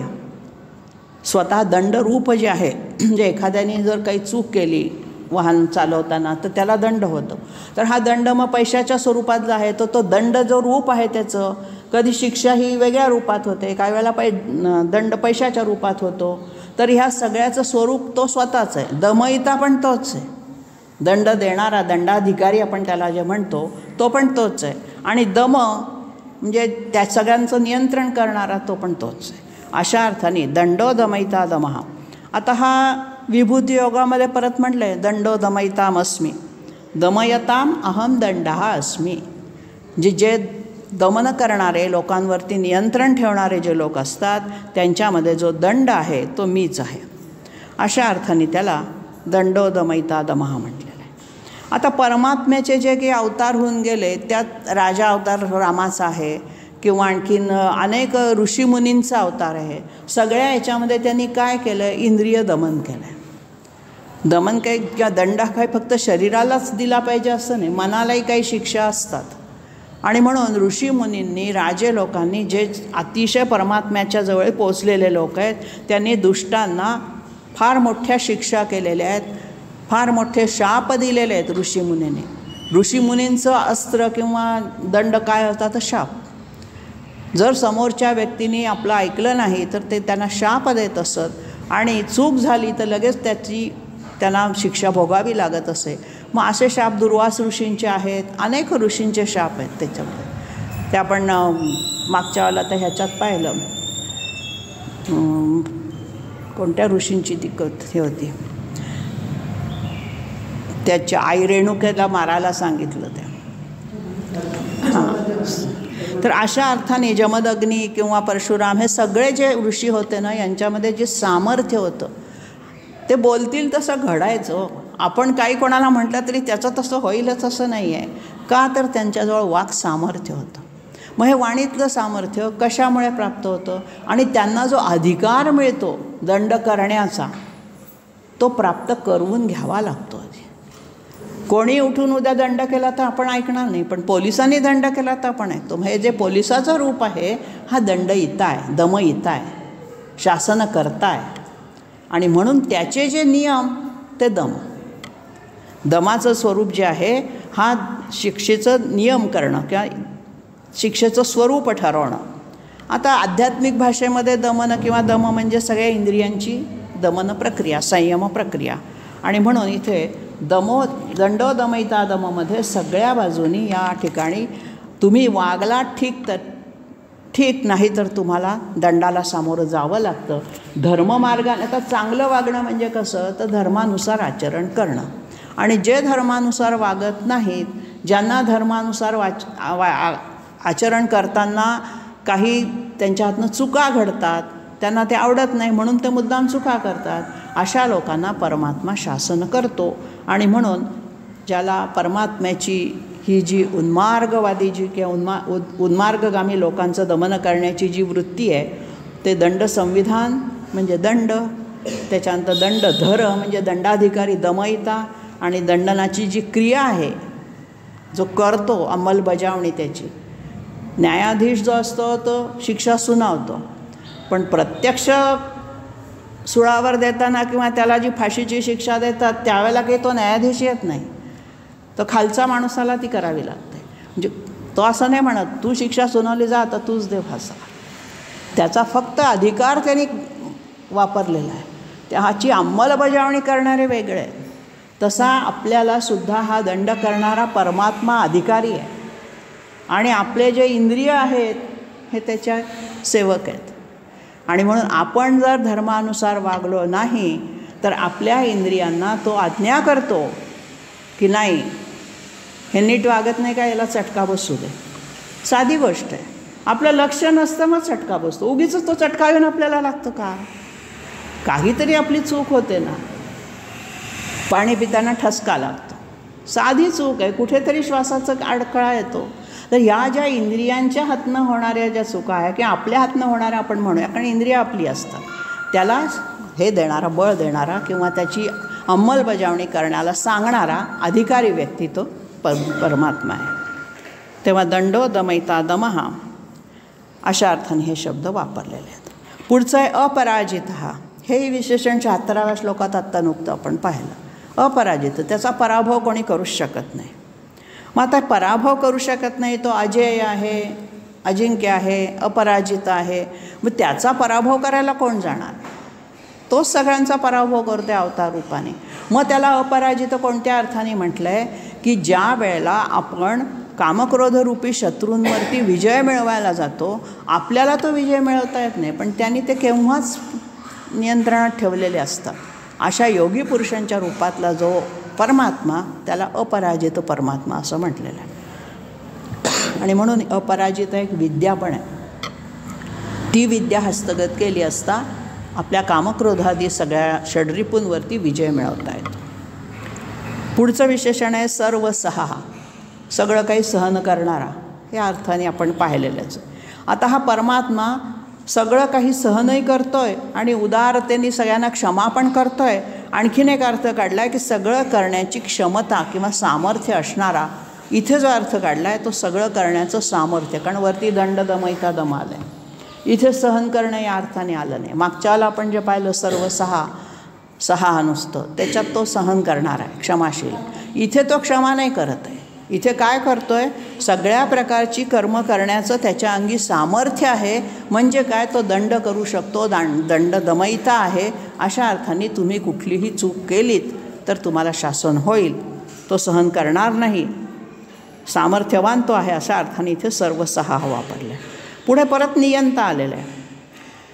स्वतः दंडरूप जे आहे, म्हणजे एखाद्याने जर काही चूक केली वाहन चालवताना तर त्याला दंड होतो. तर हा दंड मग पैशाच्या स्वरूपातला आहे. तो दंड जो रूप आहे त्याचं, कधी शिक्षा ही वेगळ्या रूपात होते, काही वेळेला दंड पैशाच्या रूपात होतो. तर ह्या सगळ्याचं स्वरूप तो स्वतःच आहे. दमयिता पण तोच आहे. दंड देणारा, दंडाधिकारी आपण त्याला जे म्हणतो, तो पण तोच आहे. आणि दम म्हणजे त्या सगळ्यांचं नियंत्रण करणारा तो पण तोच आहे. अशा अर्थाने दंडो दमयिता दमहा. आता हा विभूती योगामध्ये परत म्हटलं आहे दंडो दमयितामस्मी, दमयताम अहम दंडः अस्मी. जे दमन करणारे, लोकांवरती नियंत्रण ठेवणारे जे लोक असतात त्यांच्यामध्ये जो दंड आहे तो मीच आहे. अशा अर्थाने त्याला दंडो दमयिता दमहा म्हटलेलं आहे. आता परमात्म्याचे जे काही अवतार होऊन गेले त्यात राजा अवतार रामाचा आहे किंवा आणखीन अनेक ऋषीमुनींचा अवतार आहे. सगळ्या याच्यामध्ये त्यांनी काय केलं? इंद्रिय दमन केलं आहे. दमन काही किंवा दंड काही फक्त शरीरालाच दिला पाहिजे असं नाही, मनालाही काही शिक्षा असतात. आणि म्हणून ऋषीमुनींनी, राजे लोकांनी, जे अतिशय परमात्म्याच्या जवळ पोचलेले लोक आहेत, त्यांनी दुष्टांना फार मोठ्या शिक्षा केलेल्या आहेत, फार मोठे शाप दिलेले आहेत ऋषीमुनींनी. ऋषीमुनींचं अस्त्र किंवा दंड काय होता तर शाप. जर समोरच्या व्यक्तीने आपलं ऐकलं नाही तर ते त्यांना शाप देत असत आणि चूक झाली तर लगेच त्यांना शिक्षा भोगावी लागत असे. मग असे शाप दुर्वास ऋषींचे आहेत, अनेक ऋषींचे शाप आहेत त्याच्यामध्ये. ते आपण मागच्या वेळेला तर ह्याच्यात पाहिलं, कोणत्या ऋषींची ती हे होती, त्याच्या आई रेणुकेला मारायला सांगितलं त्या. तर अशा अर्थाने जमदग्नी किंवा परशुराम हे सगळे जे ऋषी होते ना, यांच्यामध्ये जे सामर्थ्य होतं ते बोलतील तसं घडायचं. आपण काही कोणाला म्हटलं तरी त्याचं तसं होईलच असं नाही आहे. का तर त्यांच्याजवळ वाक सामर्थ्य होतं. मग हे वाणीतलं सामर्थ्य कशामुळे प्राप्त होतं? आणि त्यांना जो अधिकार मिळतो दंड करण्याचा तो प्राप्त करून घ्यावा लागतो. कोणी उठून उद्या दंड केला तर आपण ऐकणार नाही, पण पोलिसांनी दंड केला तर आपण ऐकतो. मग हे जे पोलिसाचं रूप आहे हा दंडयिता आहे, दमयिता आहे, शासन करता आहे. आणि म्हणून त्याचे जे नियम ते दमाचं स्वरूप जे आहे हा शिक्षेचं नियम करणं किंवा शिक्षेचं स्वरूप ठरवणं. आता आध्यात्मिक भाषेमध्ये दमन किंवा दम म्हणजे सगळ्या इंद्रियांची दमन प्रक्रिया, संयम प्रक्रिया. आणि म्हणून इथे दंडो दमयिता दममध्ये सगळ्या बाजूनी या ठिकाणी तुम्ही वागला ठीक, तर ठीक नाही तर तुम्हाला दंडाला सामोरं जावं लागतं. धर्ममार्गाने आता चांगलं वागणं म्हणजे कसं, तर धर्मानुसार आचरण करणं. आणि जे धर्मानुसार वागत नाहीत, ज्यांना धर्मानुसार आचरण करताना काही त्यांच्या हातनं चुका घडतात, त्यांना ते आवडत नाही म्हणून ते मुद्दाम चुका करतात, अशा लोकांना परमात्मा शासन करतो. आणि म्हणून ज्याला परमात्म्याची ही जी उन्मार्गवादी जी किंवा उन्मार्गगामी लोकांचं दमन करण्याची जी वृत्ती आहे, ते दंड संविधान म्हणजे दंड, त्याच्यानंतर दंडधर म्हणजे दंडाधिकारी दमयिता, आणि दंडनाची जी क्रिया आहे, जो करतो अंमलबजावणी त्याची, न्यायाधीश जो असतो तो शिक्षा सुनावतो, पण प्रत्यक्ष सुळावर देताना किंवा त्याला जी फाशीची शिक्षा देतात त्यावेळेला काही तो न्यायाधीश येत नाही, तो खालचा माणसाला ती करावी लागते. म्हणजे तो असं नाही म्हणत तू शिक्षा सुनावली जा आता तूच दे फासा, त्याचा फक्त अधिकार त्यांनी वापरलेला आहे, त्याची अंमलबजावणी करणारे वेगळे आहेत. तसा आपल्याला सुद्धा हा दंड करणारा परमात्मा अधिकारी आहे, आणि आपले जे इंद्रिय आहेत हे त्याच्या सेवक आहेत. आणि म्हणून आपण जर धर्मानुसार वागलो नाही तर आपल्या इंद्रियांना तो आज्ञा करतो की नाही हे नीट वागत नाही का, याला चटका बसू दे. साधी गोष्ट आहे, आपलं लक्ष नसतं मग चटका बसतो. उगीच तो चटका येऊन आपल्याला लागतो का, काहीतरी आपली चूक होते ना. पाणी पिताना ठसका लागतो, साधी चूक आहे, कुठेतरी श्वासाचा अडथळा येतो. तर ह्या ज्या इंद्रियांच्या हातनं होणाऱ्या ज्या चुका आहे किंवा आपल्या हातनं होणाऱ्या आपण म्हणूया, कारण इंद्रिय आपली असतात, त्याला हे देणारा, बळ देणारा किंवा त्याची अंमलबजावणी करण्याला सांगणारा अधिकारी व्यक्ती तो परमात्मा आहे. तेव्हा दंडो दमयिता दमहा अशा अर्थाने हे शब्द वापरलेले आहेत. पुढचं आहे अपराजित. हे विशेषण 76व्या श्लोकात आत्ता नुकतं आपण पाहिलं. अपराजित, त्याचा पराभव कोणी करूच शकत नाही. मग आता पराभव करू शकत नाही, तो अजेय आहे, अजिंक्य आहे, अपराजित आहे, मग त्याचा पराभव करायला कोण जाणार, तोच सगळ्यांचा पराभव करतो अवतार रूपाने. मग त्याला अपराजित कोणत्या अर्थाने म्हटलं आहे की ज्या वेळेला आपण कामक्रोधरूपी शत्रूंवरती विजय मिळवायला जातो, आपल्याला तो विजय मिळवता येत नाही पण त्यांनी ते केव्हाच नियंत्रणात ठेवलेले असतात, अशा योगी पुरुषांच्या रूपातला जो परमात्मा त्याला अपराजित परमात्मा असं म्हटलेलं आहे. आणि म्हणून अपराजित एक विद्या पण आहे, ती विद्या हस्तगत केली असता आपल्या कामक्रोधादी सगळ्या षड्रिपूंवरती विजय मिळवता येतो. पुढचं विशेषण आहे सर्वसहा, सगळं काही सहन करणारा, या अर्थाने आपण पाहिलेलंच. आता हा परमात्मा सगळं काही सहनही करतो आहे आणि उदारतेने सगळ्यांना क्षमा पण करतो आहे. आणखीन एक अर्थ काढला आहे की सगळं करण्याची क्षमता किंवा सामर्थ्य असणारा. इथे जो अर्थ काढला आहे तो सगळं करण्याचं सामर्थ्य, कारण वरती दंड दमयिता दम आलं आहे, इथे सहन करणं या अर्थाने आलं नाही. मागच्याला आपण जे पाहिलं सहा नुसतं, त्याच्यात तो सहन करणार आहे, क्षमाशील. इथे तो क्षमा नाही करत आहे, इथे काय करतो आहे, सगळ्या प्रकारची कर्म करण्याचं त्याच्या अंगी सामर्थ्य आहे. म्हणजे काय, तो दंड करू शकतो, दंड दमयिता आहे. अशा अर्थाने तुम्ही कुठलीही चूक केलीत तर तुम्हाला शासन होईल, तो सहन करणार नाही, सामर्थ्यवान तो आहे. अशा अर्थाने इथे सर्वसहा वापरलं आहे. पुढे परत नियंता आलेलं आहे,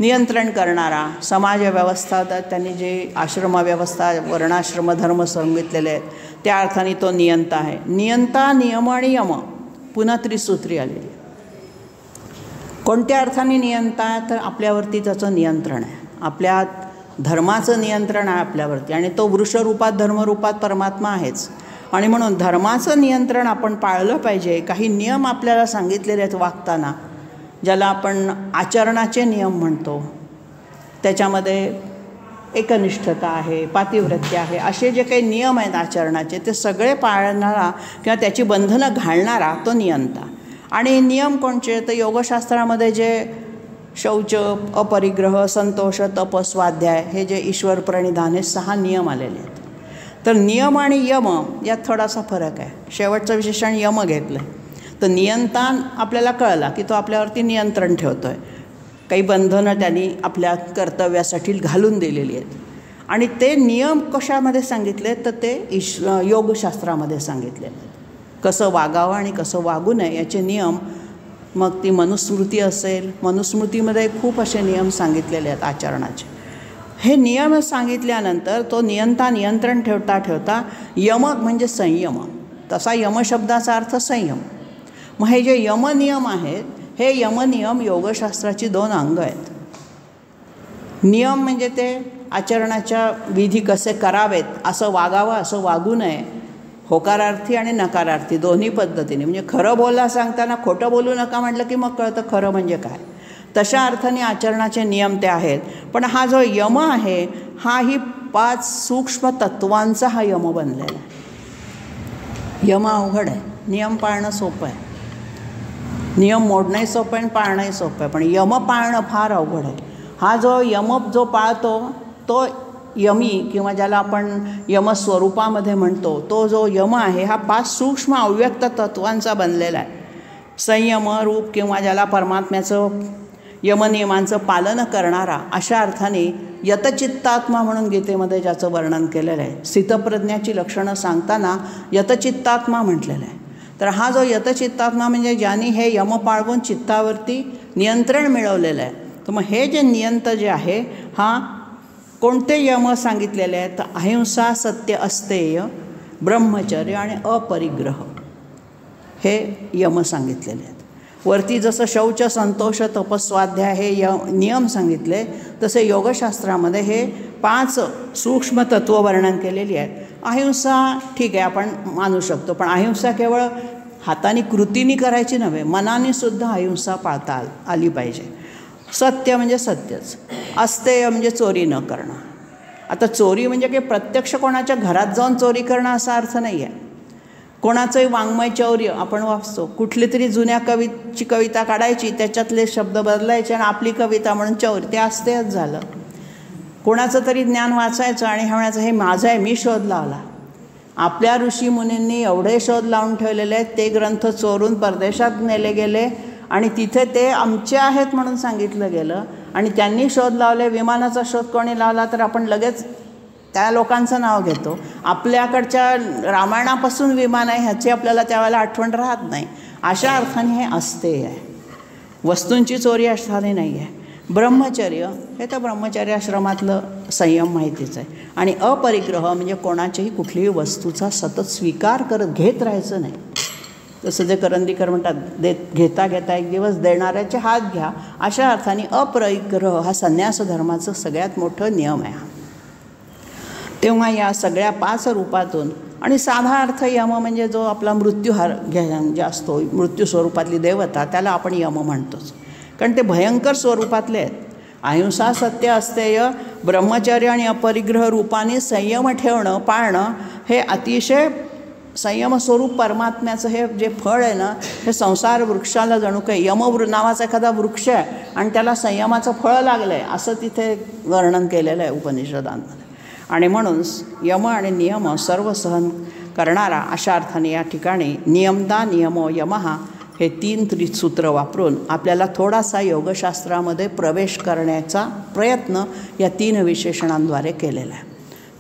नियंत्रण करणारा. समाज व्यवस्था, त्यांनी जे आश्रमव्यवस्था, वर्णाश्रम धर्म सांगितलेले आहेत त्या अर्थाने तो नियंता आहे. नियंता, नियम आणि यम, पुन्हा त्रिसूत्री आलेली. कोणत्या अर्थाने नियंता आहे, तर आपल्यावरती त्याचं नियंत्रण आहे, आपल्या धर्माचं नियंत्रण आहे आपल्यावरती. आणि तो वृषरूपात धर्मरूपात परमात्मा आहेच. आणि म्हणून धर्माचं नियंत्रण आपण पाळलं पाहिजे. काही नियम आपल्याला सांगितलेले आहेत वागताना, ज्याला आपण आचरणाचे नियम म्हणतो. त्याच्यामध्ये एकनिष्ठता आहे, पातिव्रत्य आहे, असे जे काही नियम आहेत आचरणाचे ते सगळे पाळणारा किंवा त्याची बंधनं घालणारा तो नियंता. आणि नियम कोणचे, तर योगशास्त्रामध्ये जे शौच, अपरिग्रह, संतोष, तप, स्वाध्याय हे जे ईश्वर प्रणिधान हे 6 नियम आलेले आहेत. तर नियम आणि यम यात थोडासा फरक आहे. शेवटचं विशेषण यम घेतलं आहे. तर नियंता आपल्याला कळला की तो आपल्यावरती नियंत्रण ठेवतो आहे. काही बंधनं त्यांनी आपल्या कर्तव्यासाठी घालून दिलेली आहेत. आणि ते नियम कशामध्ये सांगितले तर ते योगशास्त्रामध्ये सांगितले. कसं वागावं आणि कसं वागू नये याचे नियम. मग ती मनुस्मृती असेल, मनुस्मृतीमध्ये खूप असे नियम सांगितलेले आहेत आचरणाचे. हे नियम सांगितल्यानंतर तो नियंत्रण ठेवता ठेवता यम म्हणजे संयम. तसा यमशब्दाचा अर्थ संयम. मग हे जे यमनियम आहेत, हे यमनियम योगशास्त्राची 2 अंग आहेत. नियम म्हणजे ते आचरणाच्या विधी कसे करावेत, असं वागावं असं वागू नये, होकारार्थी आणि नकारार्थी दोन्ही पद्धतीने. म्हणजे खरं बोला सांगताना खोटं बोलू नका म्हटलं की मग कळतं खरं म्हणजे काय. तशा अर्थाने आचरणाचे नियम ते आहेत. पण हा जो यम आहे हा ही 5 सूक्ष्म तत्वांचा हा यम बनलेला आहे. यम अवघड आहे, नियम पाळणं सोपं आहे. नियम मोडणंही सोपं आहे आणि पाळणंही सोपं आहे, पण यम पाळणं फार अवघड आहे. हा जो यम जो पाळतो तो यमी किंवा ज्याला आपण यमस्वरूपामध्ये म्हणतो तो जो यम आहे हा 5 सूक्ष्म अव्यक्त तत्वांचा बनलेला आहे. संयम रूप किंवा ज्याला परमात्म्याचं यमनियमांचं पालन करणारा, अशा अर्थाने यतचित्तात्मा म्हणून गीतेमध्ये ज्याचं वर्णन केलेलं आहे. स्थितप्रज्ञाची लक्षणं सांगताना यतचित्तात्मा म्हटलेलं आहे. तर हा जो यतचित्तात्मा म्हणजे ज्यांनी हे यम पाळवून चित्तावरती नियंत्रण मिळवलेलं आहे. तर मग हे जे नियंत जे आहे हा कोणते यम सांगितलेले आहेत तर अहिंसा, सत्य, अस्तेय, ब्रह्मचर्य आणि अपरिग्रह हे यम सांगितलेले आहेत. वरती जसं शौच, संतोष, तपस्वाध्याय हे नियम सांगितले तसे योगशास्त्रामध्ये हे 5 सूक्ष्म तत्व वर्णन केलेली आहेत. अहिंसा ठीक आहे आपण मानू शकतो, पण अहिंसा केवळ हाताने कृतीने करायची नव्हे, मनाने सुद्धा अहिंसा पाळता आली पाहिजे. सत्य म्हणजे सत्यच. अस्तेय म्हणजे चोरी न करणं. आता चोरी म्हणजे काही प्रत्यक्ष कोणाच्या घरात जाऊन चोरी करणं असा अर्थ नाही आहे. कोणाचंही वाङ्मय चौर्य आपण वाचतो, कुठली तरी जुन्या कविता काढायची, त्याच्यातले शब्द बदलायचे आणि आपली कविता म्हणून चौर्य, ते अस्तेयच झालं. कोणाचं तरी ज्ञान वाचायचं आणि म्हणायचं हे माझं आहे, मी शोध लावला. आपल्या ऋषीमुनींनी एवढे शोध लावून ठेवलेले आहेत, ते ग्रंथ चोरून परदेशात नेले गेले आणि तिथे ते आमचे आहेत म्हणून सांगितलं गेलं. आणि त्यांनी शोध लावले. विमानाचा शोध कोणी लावला तर आपण लगेच त्या लोकांचं नाव घेतो. आपल्याकडच्या रामायणापासून विमान आहे ह्याची आपल्याला त्यावेळेला आठवण राहत नाही. अशा अर्थाने हे अस्तेय आहे, वस्तूंची चोरी अर्थाने नाही आहे. ब्रह्मचर्य हे तर ब्रह्मचर्याश्रमातलं संयम माहितीच आहे. आणि अपरिग्रह म्हणजे कोणाच्याही कुठलीही वस्तूचा सतत स्वीकार घेत राहायचं नाही. जसं जे करंदीकर म्हणतात, घेता घेता एक दिवस देणाऱ्याचे हात घ्या. अशा अर्थाने अपरिग्रह हा संन्यास धर्माचं सगळ्यात मोठं नियम आहे. तेव्हा या सगळ्या 5 रूपातून आणि साधा अर्थ यम म्हणजे जो आपला मृत्यूहार जे असतो, मृत्यू स्वरूपातली देवता, त्याला आपण यम म्हणतोच, कारण ते भयंकर स्वरूपातले आहेत. अहिंसा, सत्य, अस्तेय, ब्रह्मचर्य आणि अपरिग्रह रूपाने संयम ठेवणं, पाळणं हे अतिशय संयम स्वरूप परमात्म्याचं हे जे फळ आहे ना, हे संसार वृक्षाला जणू काही नावाचा एखादा वृक्ष आहे आणि त्याला संयमाचं फळ लागलं आहे असं तिथे वर्णन केलेलं आहे उपनिषदांमध्ये. आणि म्हणून यम आणि नियम सर्व सहन करणारा, अशा अर्थाने या ठिकाणी नियमता नियमो यमहा हे 3 त्रिसूत्र वापरून आपल्याला थोडासा योगशास्त्रामध्ये प्रवेश करण्याचा प्रयत्न या 3 विशेषणांद्वारे केलेला आहे.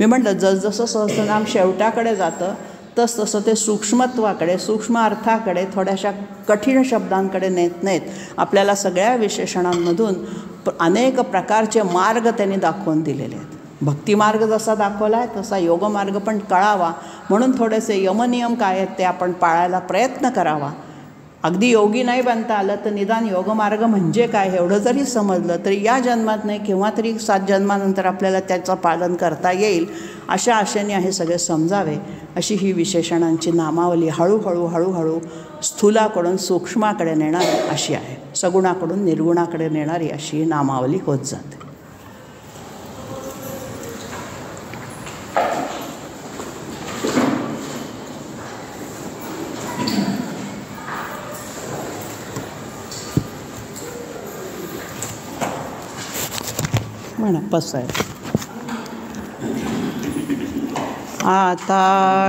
मी म्हटलं जसजसं सहस्रनाम शेवटाकडे जातं तसतसं ते सूक्ष्मत्वाकडे, सूक्ष्म अर्थाकडे, थोड्याशा कठीण शब्दांकडे नेत आपल्याला सगळ्या विशेषणांमधून अनेक प्रकारचे मार्ग त्यांनी दाखवून दिलेले आहेत. भक्तिमार्ग जसा दाखवला आहे तसा योगमार्ग पण कळावा म्हणून थोडेसे यमनियम काय आहेत ते आपण पाळायला प्रयत्न करावा. अगदी योगी नाही बनता आलं तर निदान योगमार्ग म्हणजे काय एवढं जरी समजलं तरी या जन्मात नाही केव्हा तरी 7 जन्मानंतर आपल्याला त्याचं पालन करता येईल, अशा आशेने हे सगळे समजावे अशी ही विशेषणांची नामावली हळूहळू स्थूलाकडून सूक्ष्माकडे नेणारी अशी आहे, सगुणाकडून निर्गुणाकडे नेणारी अशी ही नामावली होत जाते. म्हणा पसाय आता